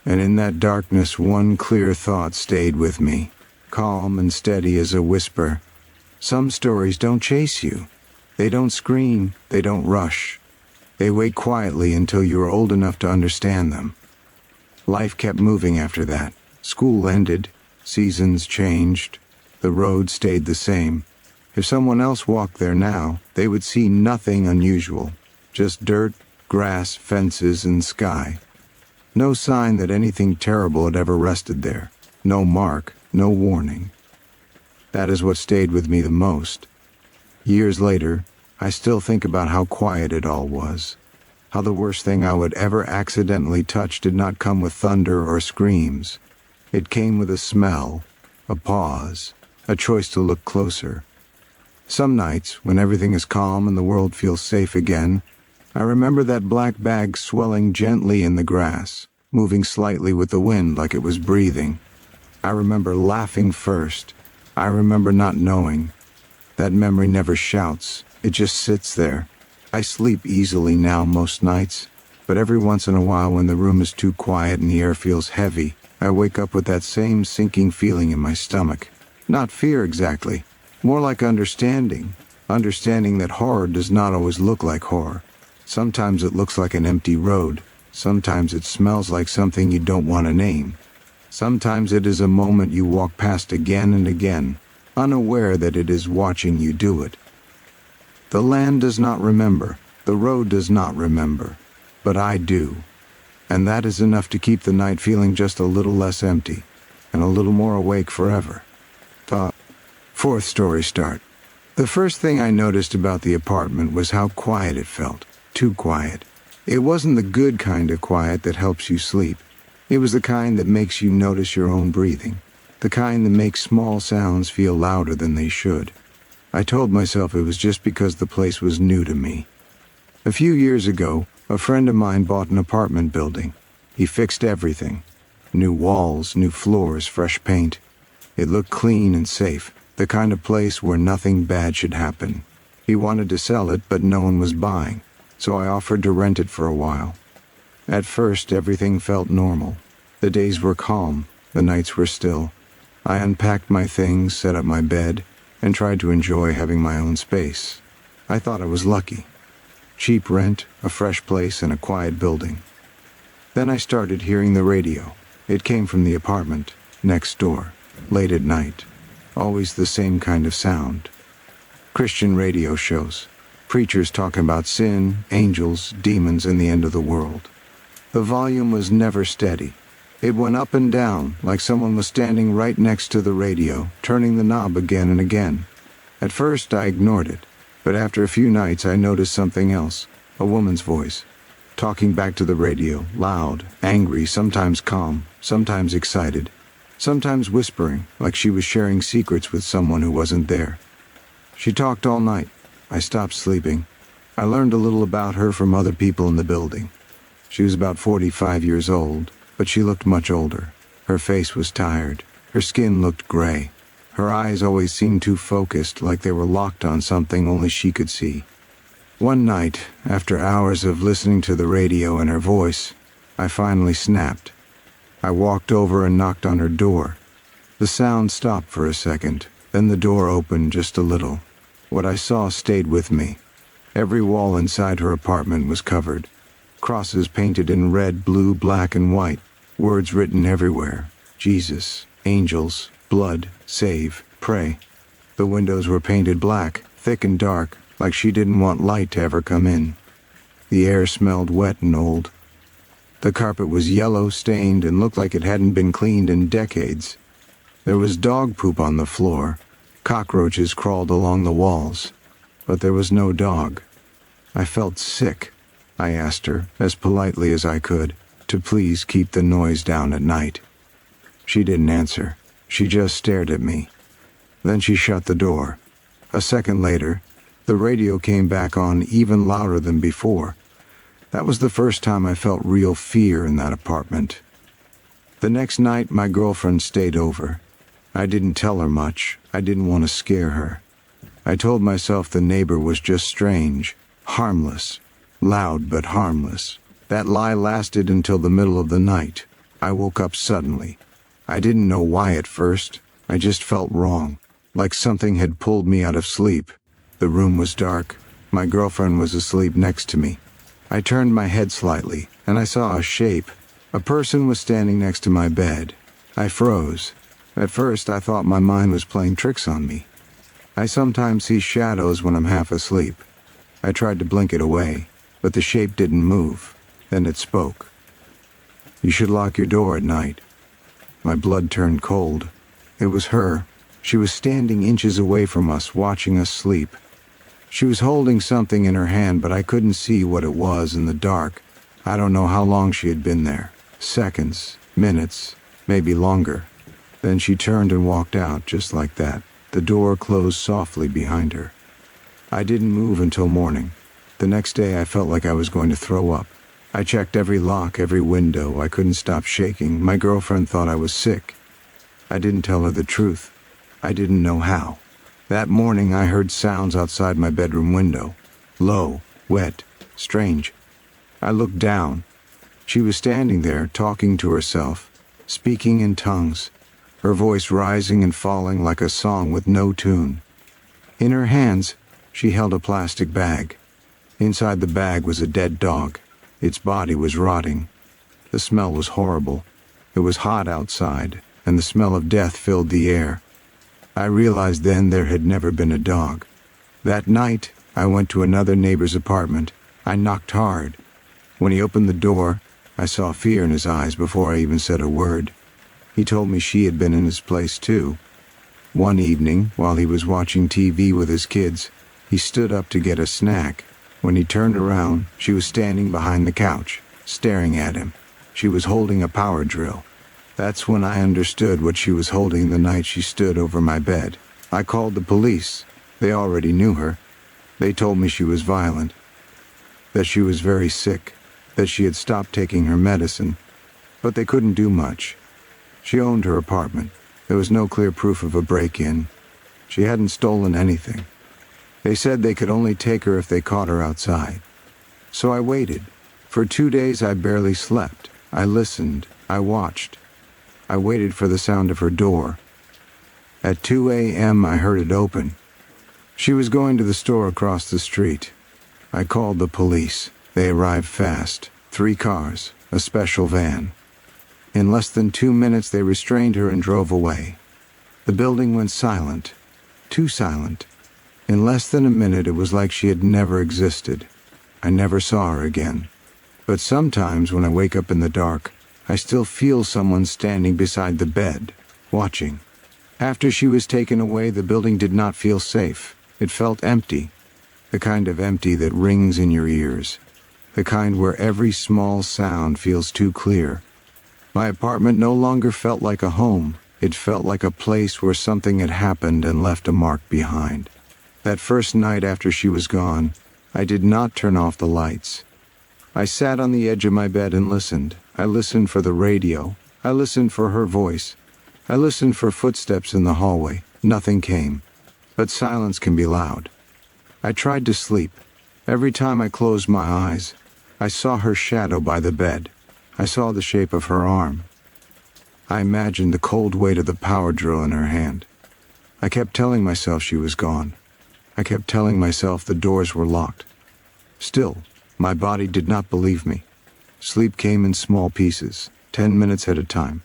And in that darkness, one clear thought stayed with me, calm and steady as a whisper. Some stories don't chase you. They don't scream. They don't rush. They wait quietly until you are old enough to understand them. Life kept moving after that. School ended. Seasons changed. The road stayed the same. If someone else walked there now, they would see nothing unusual. Just dirt, grass, fences, and sky. No sign that anything terrible had ever rested there. No mark, no warning. That is what stayed with me the most. Years later, I still think about how quiet it all was. How the worst thing I would ever accidentally touch did not come with thunder or screams. It came with a smell, a pause, a choice to look closer. Some nights, when everything is calm and the world feels safe again, I remember that black bag swelling gently in the grass, moving slightly with the wind like it was breathing. I remember laughing first. I remember not knowing. That memory never shouts. It just sits there. I sleep easily now most nights, but every once in a while when the room is too quiet and the air feels heavy, I wake up with that same sinking feeling in my stomach. Not fear exactly, more like understanding. Understanding that horror does not always look like horror. Sometimes it looks like an empty road. Sometimes it smells like something you don't want to name. Sometimes it is a moment you walk past again and again, unaware that it is watching you do it. The land does not remember, the road does not remember, but I do. And that is enough to keep the night feeling just a little less empty, and a little more awake forever. Fourth story start. The first thing I noticed about the apartment was how quiet it felt. Too quiet. It wasn't the good kind of quiet that helps you sleep. It was the kind that makes you notice your own breathing. The kind that makes small sounds feel louder than they should. I told myself it was just because the place was new to me. A few years ago, a friend of mine bought an apartment building. He fixed everything. New walls, new floors, fresh paint. It looked clean and safe, the kind of place where nothing bad should happen. He wanted to sell it, but no one was buying, so I offered to rent it for a while. At first, everything felt normal. The days were calm, the nights were still. I unpacked my things, set up my bed, and tried to enjoy having my own space. I thought I was lucky. Cheap rent, a fresh place, and a quiet building. Then I started hearing the radio. It came from the apartment, next door, late at night. Always the same kind of sound. Christian radio shows. Preachers talking about sin, angels, demons, and the end of the world. The volume was never steady. It went up and down, like someone was standing right next to the radio, turning the knob again and again. At first, I ignored it, but after a few nights, I noticed something else. A woman's voice, talking back to the radio, loud, angry, sometimes calm, sometimes excited, sometimes whispering, like she was sharing secrets with someone who wasn't there. She talked all night. I stopped sleeping. I learned a little about her from other people in the building. She was about 45 years old, but she looked much older. Her face was tired. Her skin looked gray. Her eyes always seemed too focused, like they were locked on something only she could see. One night, after hours of listening to the radio and her voice, I finally snapped. I walked over and knocked on her door. The sound stopped for a second, then the door opened just a little. What I saw stayed with me. Every wall inside her apartment was covered. Crosses painted in red, blue, black, and white. Words written everywhere. Jesus, angels, blood, save, pray. The windows were painted black, thick and dark, like she didn't want light to ever come in. The air smelled wet and old. The carpet was yellow, stained, and looked like it hadn't been cleaned in decades. There was dog poop on the floor. Cockroaches crawled along the walls, but there was no dog. I felt sick. I asked her, as politely as I could, to please keep the noise down at night. She didn't answer. She just stared at me. Then she shut the door. A second later, the radio came back on even louder than before. That was the first time I felt real fear in that apartment. The next night, my girlfriend stayed over. I didn't tell her much. I didn't want to scare her. I told myself the neighbor was just strange, harmless, loud but harmless. That lie lasted until the middle of the night. I woke up suddenly. I didn't know why at first. I just felt wrong, like something had pulled me out of sleep. The room was dark. My girlfriend was asleep next to me. I turned my head slightly, and I saw a shape. A person was standing next to my bed. I froze. At first, I thought my mind was playing tricks on me. I sometimes see shadows when I'm half asleep. I tried to blink it away, but the shape didn't move. Then it spoke. "You should lock your door at night." My blood turned cold. It was her. She was standing inches away from us, watching us sleep. She was holding something in her hand, but I couldn't see what it was in the dark. I don't know how long she had been there. Seconds, minutes, maybe longer. Then she turned and walked out, just like that. The door closed softly behind her. I didn't move until morning. The next day I felt like I was going to throw up. I checked every lock, every window. I couldn't stop shaking. My girlfriend thought I was sick. I didn't tell her the truth. I didn't know how. That morning I heard sounds outside my bedroom window. Low, wet, strange. I looked down. She was standing there, talking to herself, speaking in tongues, her voice rising and falling like a song with no tune. In her hands, she held a plastic bag. Inside the bag was a dead dog. Its body was rotting. The smell was horrible. It was hot outside, and the smell of death filled the air. I realized then there had never been a dog. That night, I went to another neighbor's apartment. I knocked hard. When he opened the door, I saw fear in his eyes before I even said a word. He told me she had been in his place too. One evening, while he was watching TV with his kids, he stood up to get a snack. When he turned around, she was standing behind the couch, staring at him. She was holding a power drill. That's when I understood what she was holding the night she stood over my bed. I called the police. They already knew her. They told me she was violent, that she was very sick, that she had stopped taking her medicine, but they couldn't do much. She owned her apartment. There was no clear proof of a break-in. She hadn't stolen anything. They said they could only take her if they caught her outside. So I waited. For 2 days I barely slept. I listened. I watched. I waited for the sound of her door. At 2 a.m. I heard it open. She was going to the store across the street. I called the police. They arrived fast. 3 cars, a special van. In less than 2 minutes they restrained her and drove away. The building went silent. Too silent. In less than a minute it was like she had never existed. I never saw her again. But sometimes when I wake up in the dark, I still feel someone standing beside the bed, watching. After she was taken away, the building did not feel safe. It felt empty. The kind of empty that rings in your ears. The kind where every small sound feels too clear. My apartment no longer felt like a home. It felt like a place where something had happened and left a mark behind. That first night after she was gone, I did not turn off the lights. I sat on the edge of my bed and listened. I listened for the radio. I listened for her voice. I listened for footsteps in the hallway. Nothing came. But silence can be loud. I tried to sleep. Every time I closed my eyes, I saw her shadow by the bed. I saw the shape of her arm. I imagined the cold weight of the power drill in her hand. I kept telling myself she was gone. I kept telling myself the doors were locked. Still, my body did not believe me. Sleep came in small pieces, 10 minutes at a time.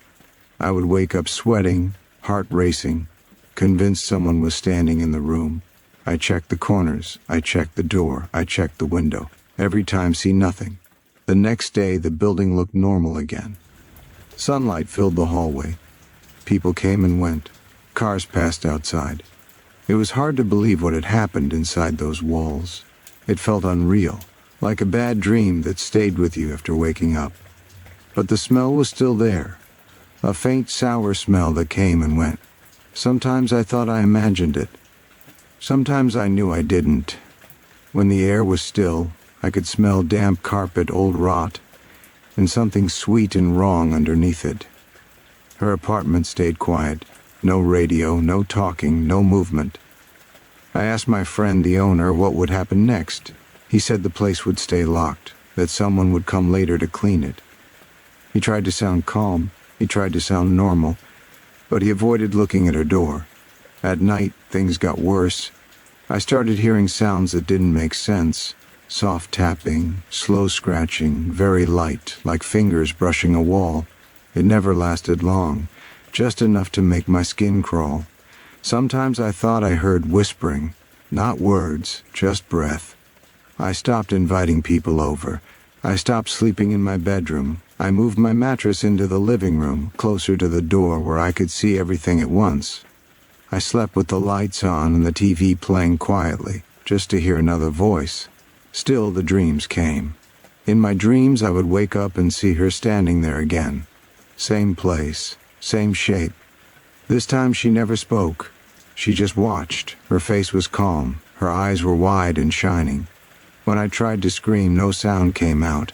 I would wake up sweating, heart racing, convinced someone was standing in the room. I checked the corners, I checked the door, I checked the window. Every time, see nothing. The next day, the building looked normal again. Sunlight filled the hallway. People came and went. Cars passed outside. It was hard to believe what had happened inside those walls. It felt unreal, like a bad dream that stayed with you after waking up. But the smell was still there, a faint sour smell that came and went. Sometimes I thought I imagined it. Sometimes I knew I didn't. When the air was still, I could smell damp carpet, old rot, and something sweet and wrong underneath it. Her apartment stayed quiet. No radio, no talking, no movement. I asked my friend, the owner, what would happen next. He said the place would stay locked, that someone would come later to clean it. He tried to sound calm, he tried to sound normal, but he avoided looking at her door. At night, things got worse. I started hearing sounds that didn't make sense. Soft tapping, slow scratching, very light, like fingers brushing a wall. It never lasted long. Just enough to make my skin crawl. Sometimes I thought I heard whispering, not words, just breath. I stopped inviting people over. I stopped sleeping in my bedroom. I moved my mattress into the living room, closer to the door where I could see everything at once. I slept with the lights on and the TV playing quietly, just to hear another voice. Still, the dreams came. In my dreams, I would wake up and see her standing there again. Same place, same shape. This time she never spoke. She just watched. Her face was calm. Her eyes were wide and shining. When I tried to scream, no sound came out.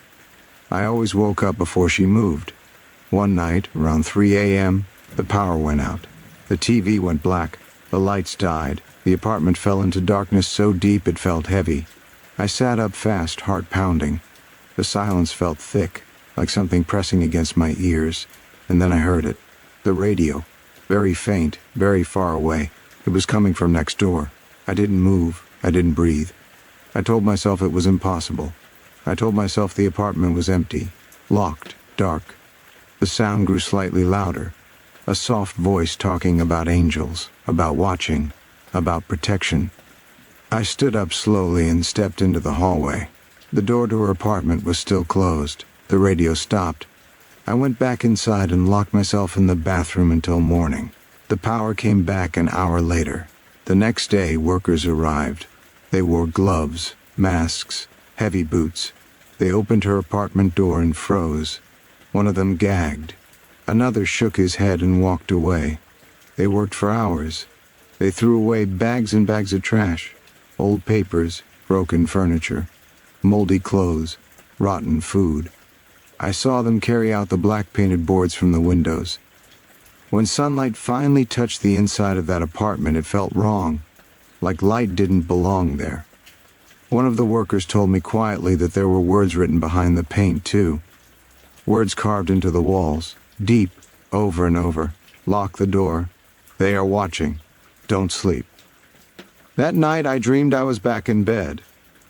I always woke up before she moved. One night, around 3 a.m., the power went out. The TV went black. The lights died. The apartment fell into darkness so deep it felt heavy. I sat up fast, heart pounding. The silence felt thick, like something pressing against my ears. And then I heard it. The radio. Very faint, very far away. It was coming from next door. I didn't move. I didn't breathe. I told myself it was impossible. I told myself the apartment was empty, locked, dark. The sound grew slightly louder. A soft voice talking about angels, about watching, about protection. I stood up slowly and stepped into the hallway. The door to her apartment was still closed. The radio stopped. I went back inside and locked myself in the bathroom until morning. The power came back an hour later. The next day, workers arrived. They wore gloves, masks, heavy boots. They opened her apartment door and froze. One of them gagged. Another shook his head and walked away. They worked for hours. They threw away bags and bags of trash, old papers, broken furniture, moldy clothes, rotten food. I saw them carry out the black-painted boards from the windows. When sunlight finally touched the inside of that apartment, it felt wrong, like light didn't belong there. One of the workers told me quietly that there were words written behind the paint, too. Words carved into the walls, deep, over and over. Lock the door. They are watching. Don't sleep. That night I dreamed I was back in bed.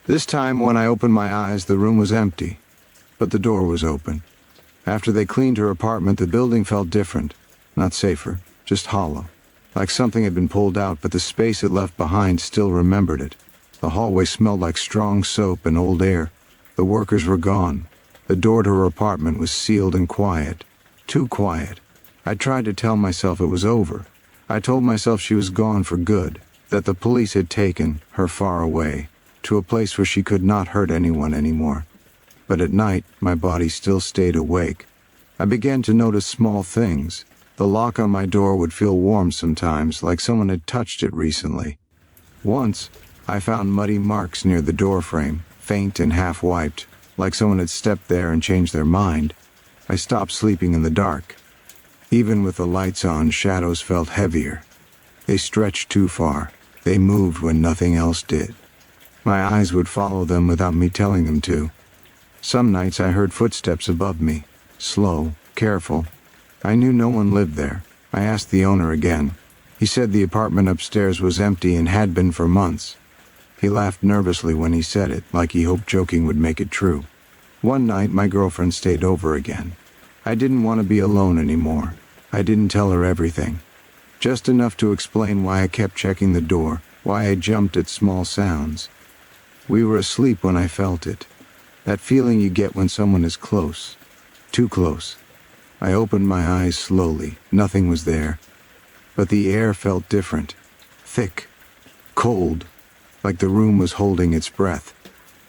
This time when I opened my eyes, the room was empty, but the door was open. After they cleaned her apartment, the building felt different. Not safer, just hollow. Like something had been pulled out, but the space it left behind still remembered it. The hallway smelled like strong soap and old air. The workers were gone. The door to her apartment was sealed and quiet. Too quiet. I tried to tell myself it was over. I told myself she was gone for good, that the police had taken her far away, to a place where she could not hurt anyone anymore. But at night, my body still stayed awake. I began to notice small things. The lock on my door would feel warm sometimes, like someone had touched it recently. Once, I found muddy marks near the door frame, faint and half-wiped, like someone had stepped there and changed their mind. I stopped sleeping in the dark. Even with the lights on, shadows felt heavier. They stretched too far. They moved when nothing else did. My eyes would follow them without me telling them to. Some nights I heard footsteps above me, slow, careful. I knew no one lived there. I asked the owner again. He said the apartment upstairs was empty and had been for months. He laughed nervously when he said it, like he hoped joking would make it true. One night, my girlfriend stayed over again. I didn't want to be alone anymore. I didn't tell her everything. Just enough to explain why I kept checking the door, why I jumped at small sounds. We were asleep when I felt it. That feeling you get when someone is close. Too close. I opened my eyes slowly. Nothing was there. But the air felt different. Thick. Cold. Like the room was holding its breath.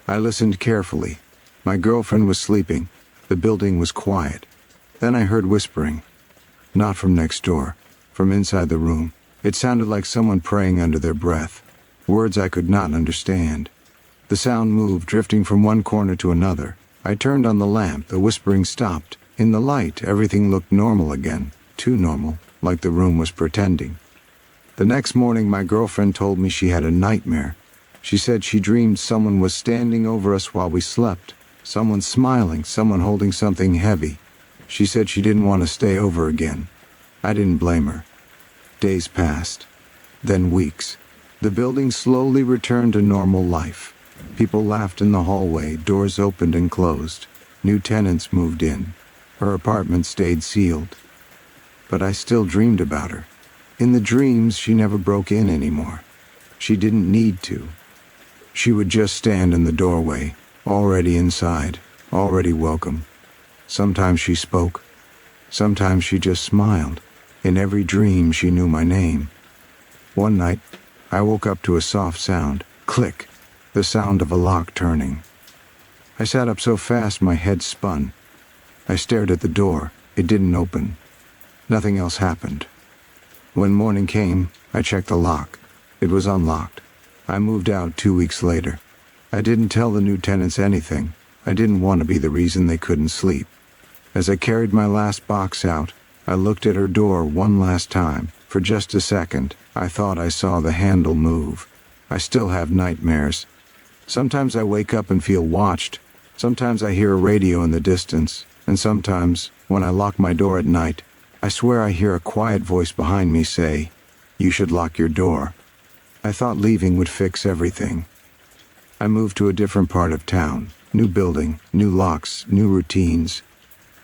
I listened carefully. My girlfriend was sleeping. The building was quiet. Then I heard whispering. Not from next door. From inside the room. It sounded like someone praying under their breath. Words I could not understand. The sound moved, drifting from one corner to another. I turned on the lamp. The whispering stopped. In the light, everything looked normal again. Too normal, like the room was pretending. The next morning, my girlfriend told me she had a nightmare. She said she dreamed someone was standing over us while we slept. Someone smiling, someone holding something heavy. She said she didn't want to stay over again. I didn't blame her. Days passed. Then weeks. The building slowly returned to normal life. People laughed in the hallway, doors opened and closed. New tenants moved in. Her apartment stayed sealed. But I still dreamed about her. In the dreams, she never broke in anymore. She didn't need to. She would just stand in the doorway, already inside, already welcome. Sometimes she spoke. Sometimes she just smiled. In every dream, she knew my name. One night, I woke up to a soft sound. Click. The sound of a lock turning. I sat up so fast my head spun. I stared at the door. It didn't open. Nothing else happened. When morning came, I checked the lock. It was unlocked. I moved out 2 weeks later. I didn't tell the new tenants anything. I didn't want to be the reason they couldn't sleep. As I carried my last box out, I looked at her door one last time. For just a second, I thought I saw the handle move. I still have nightmares. Sometimes I wake up and feel watched. Sometimes I hear a radio in the distance. And sometimes, when I lock my door at night, I swear I hear a quiet voice behind me say, "You should lock your door." I thought leaving would fix everything. I moved to a different part of town. New building, new locks, new routines.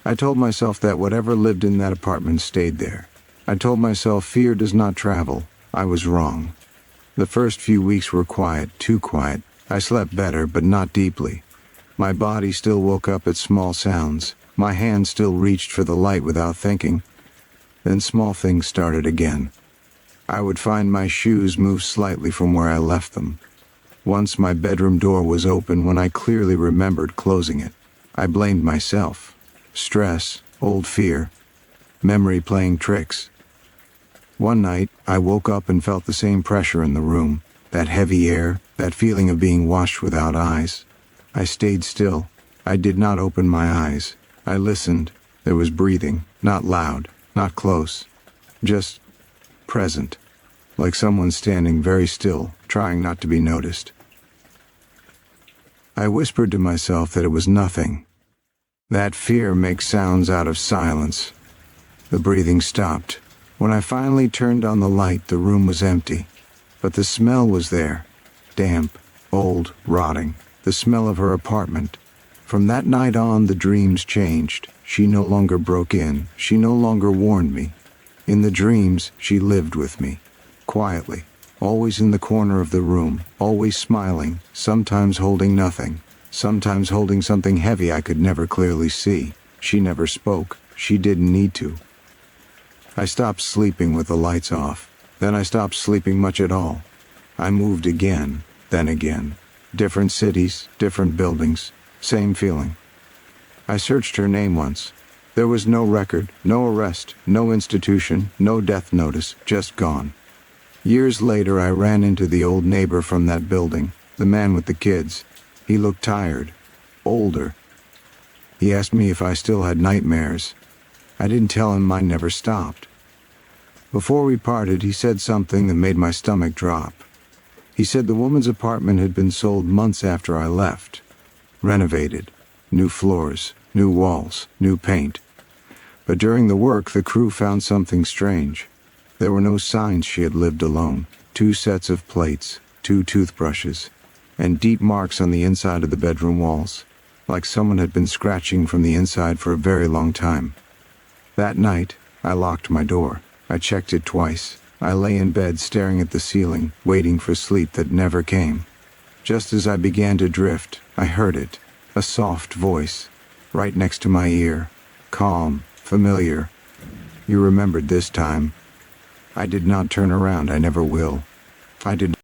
I told myself that whatever lived in that apartment stayed there. I told myself fear does not travel. I was wrong. The first few weeks were quiet, too quiet. I slept better, but not deeply. My body still woke up at small sounds. My hand still reached for the light without thinking. Then small things started again. I would find my shoes move slightly from where I left them. Once my bedroom door was open when I clearly remembered closing it. I blamed myself. Stress, old fear, memory playing tricks. One night, I woke up and felt the same pressure in the room, that heavy air, that feeling of being washed without eyes. I stayed still. I did not open my eyes. I listened. There was breathing, not loud, not close, just present, like someone standing very still, trying not to be noticed. I whispered to myself that it was nothing. That fear makes sounds out of silence. The breathing stopped. When I finally turned on the light, the room was empty. But the smell was there. Damp, old, rotting. The smell of her apartment. From that night on, the dreams changed. She no longer broke in. She no longer warned me. In the dreams, she lived with me. Quietly. Always in the corner of the room. Always smiling. Sometimes holding nothing. Sometimes holding something heavy I could never clearly see. She never spoke. She didn't need to. I stopped sleeping with the lights off. Then I stopped sleeping much at all. I moved again, then again. Different cities, different buildings, same feeling. I searched her name once. There was no record, no arrest, no institution, no death notice, just gone. Years later, I ran into the old neighbor from that building, the man with the kids. He looked tired, older. He asked me if I still had nightmares. I didn't tell him mine never stopped. Before we parted, he said something that made my stomach drop. He said the woman's apartment had been sold months after I left. Renovated. New floors, new walls, new paint. But during the work, the crew found something strange. There were no signs she had lived alone. 2 sets of plates, 2 toothbrushes, and deep marks on the inside of the bedroom walls, like someone had been scratching from the inside for a very long time. That night, I locked my door. I checked it twice. I lay in bed staring at the ceiling, waiting for sleep that never came. Just as I began to drift, I heard it, a soft voice, right next to my ear, calm, familiar. "You remembered this time." I did not turn around. I never will. I did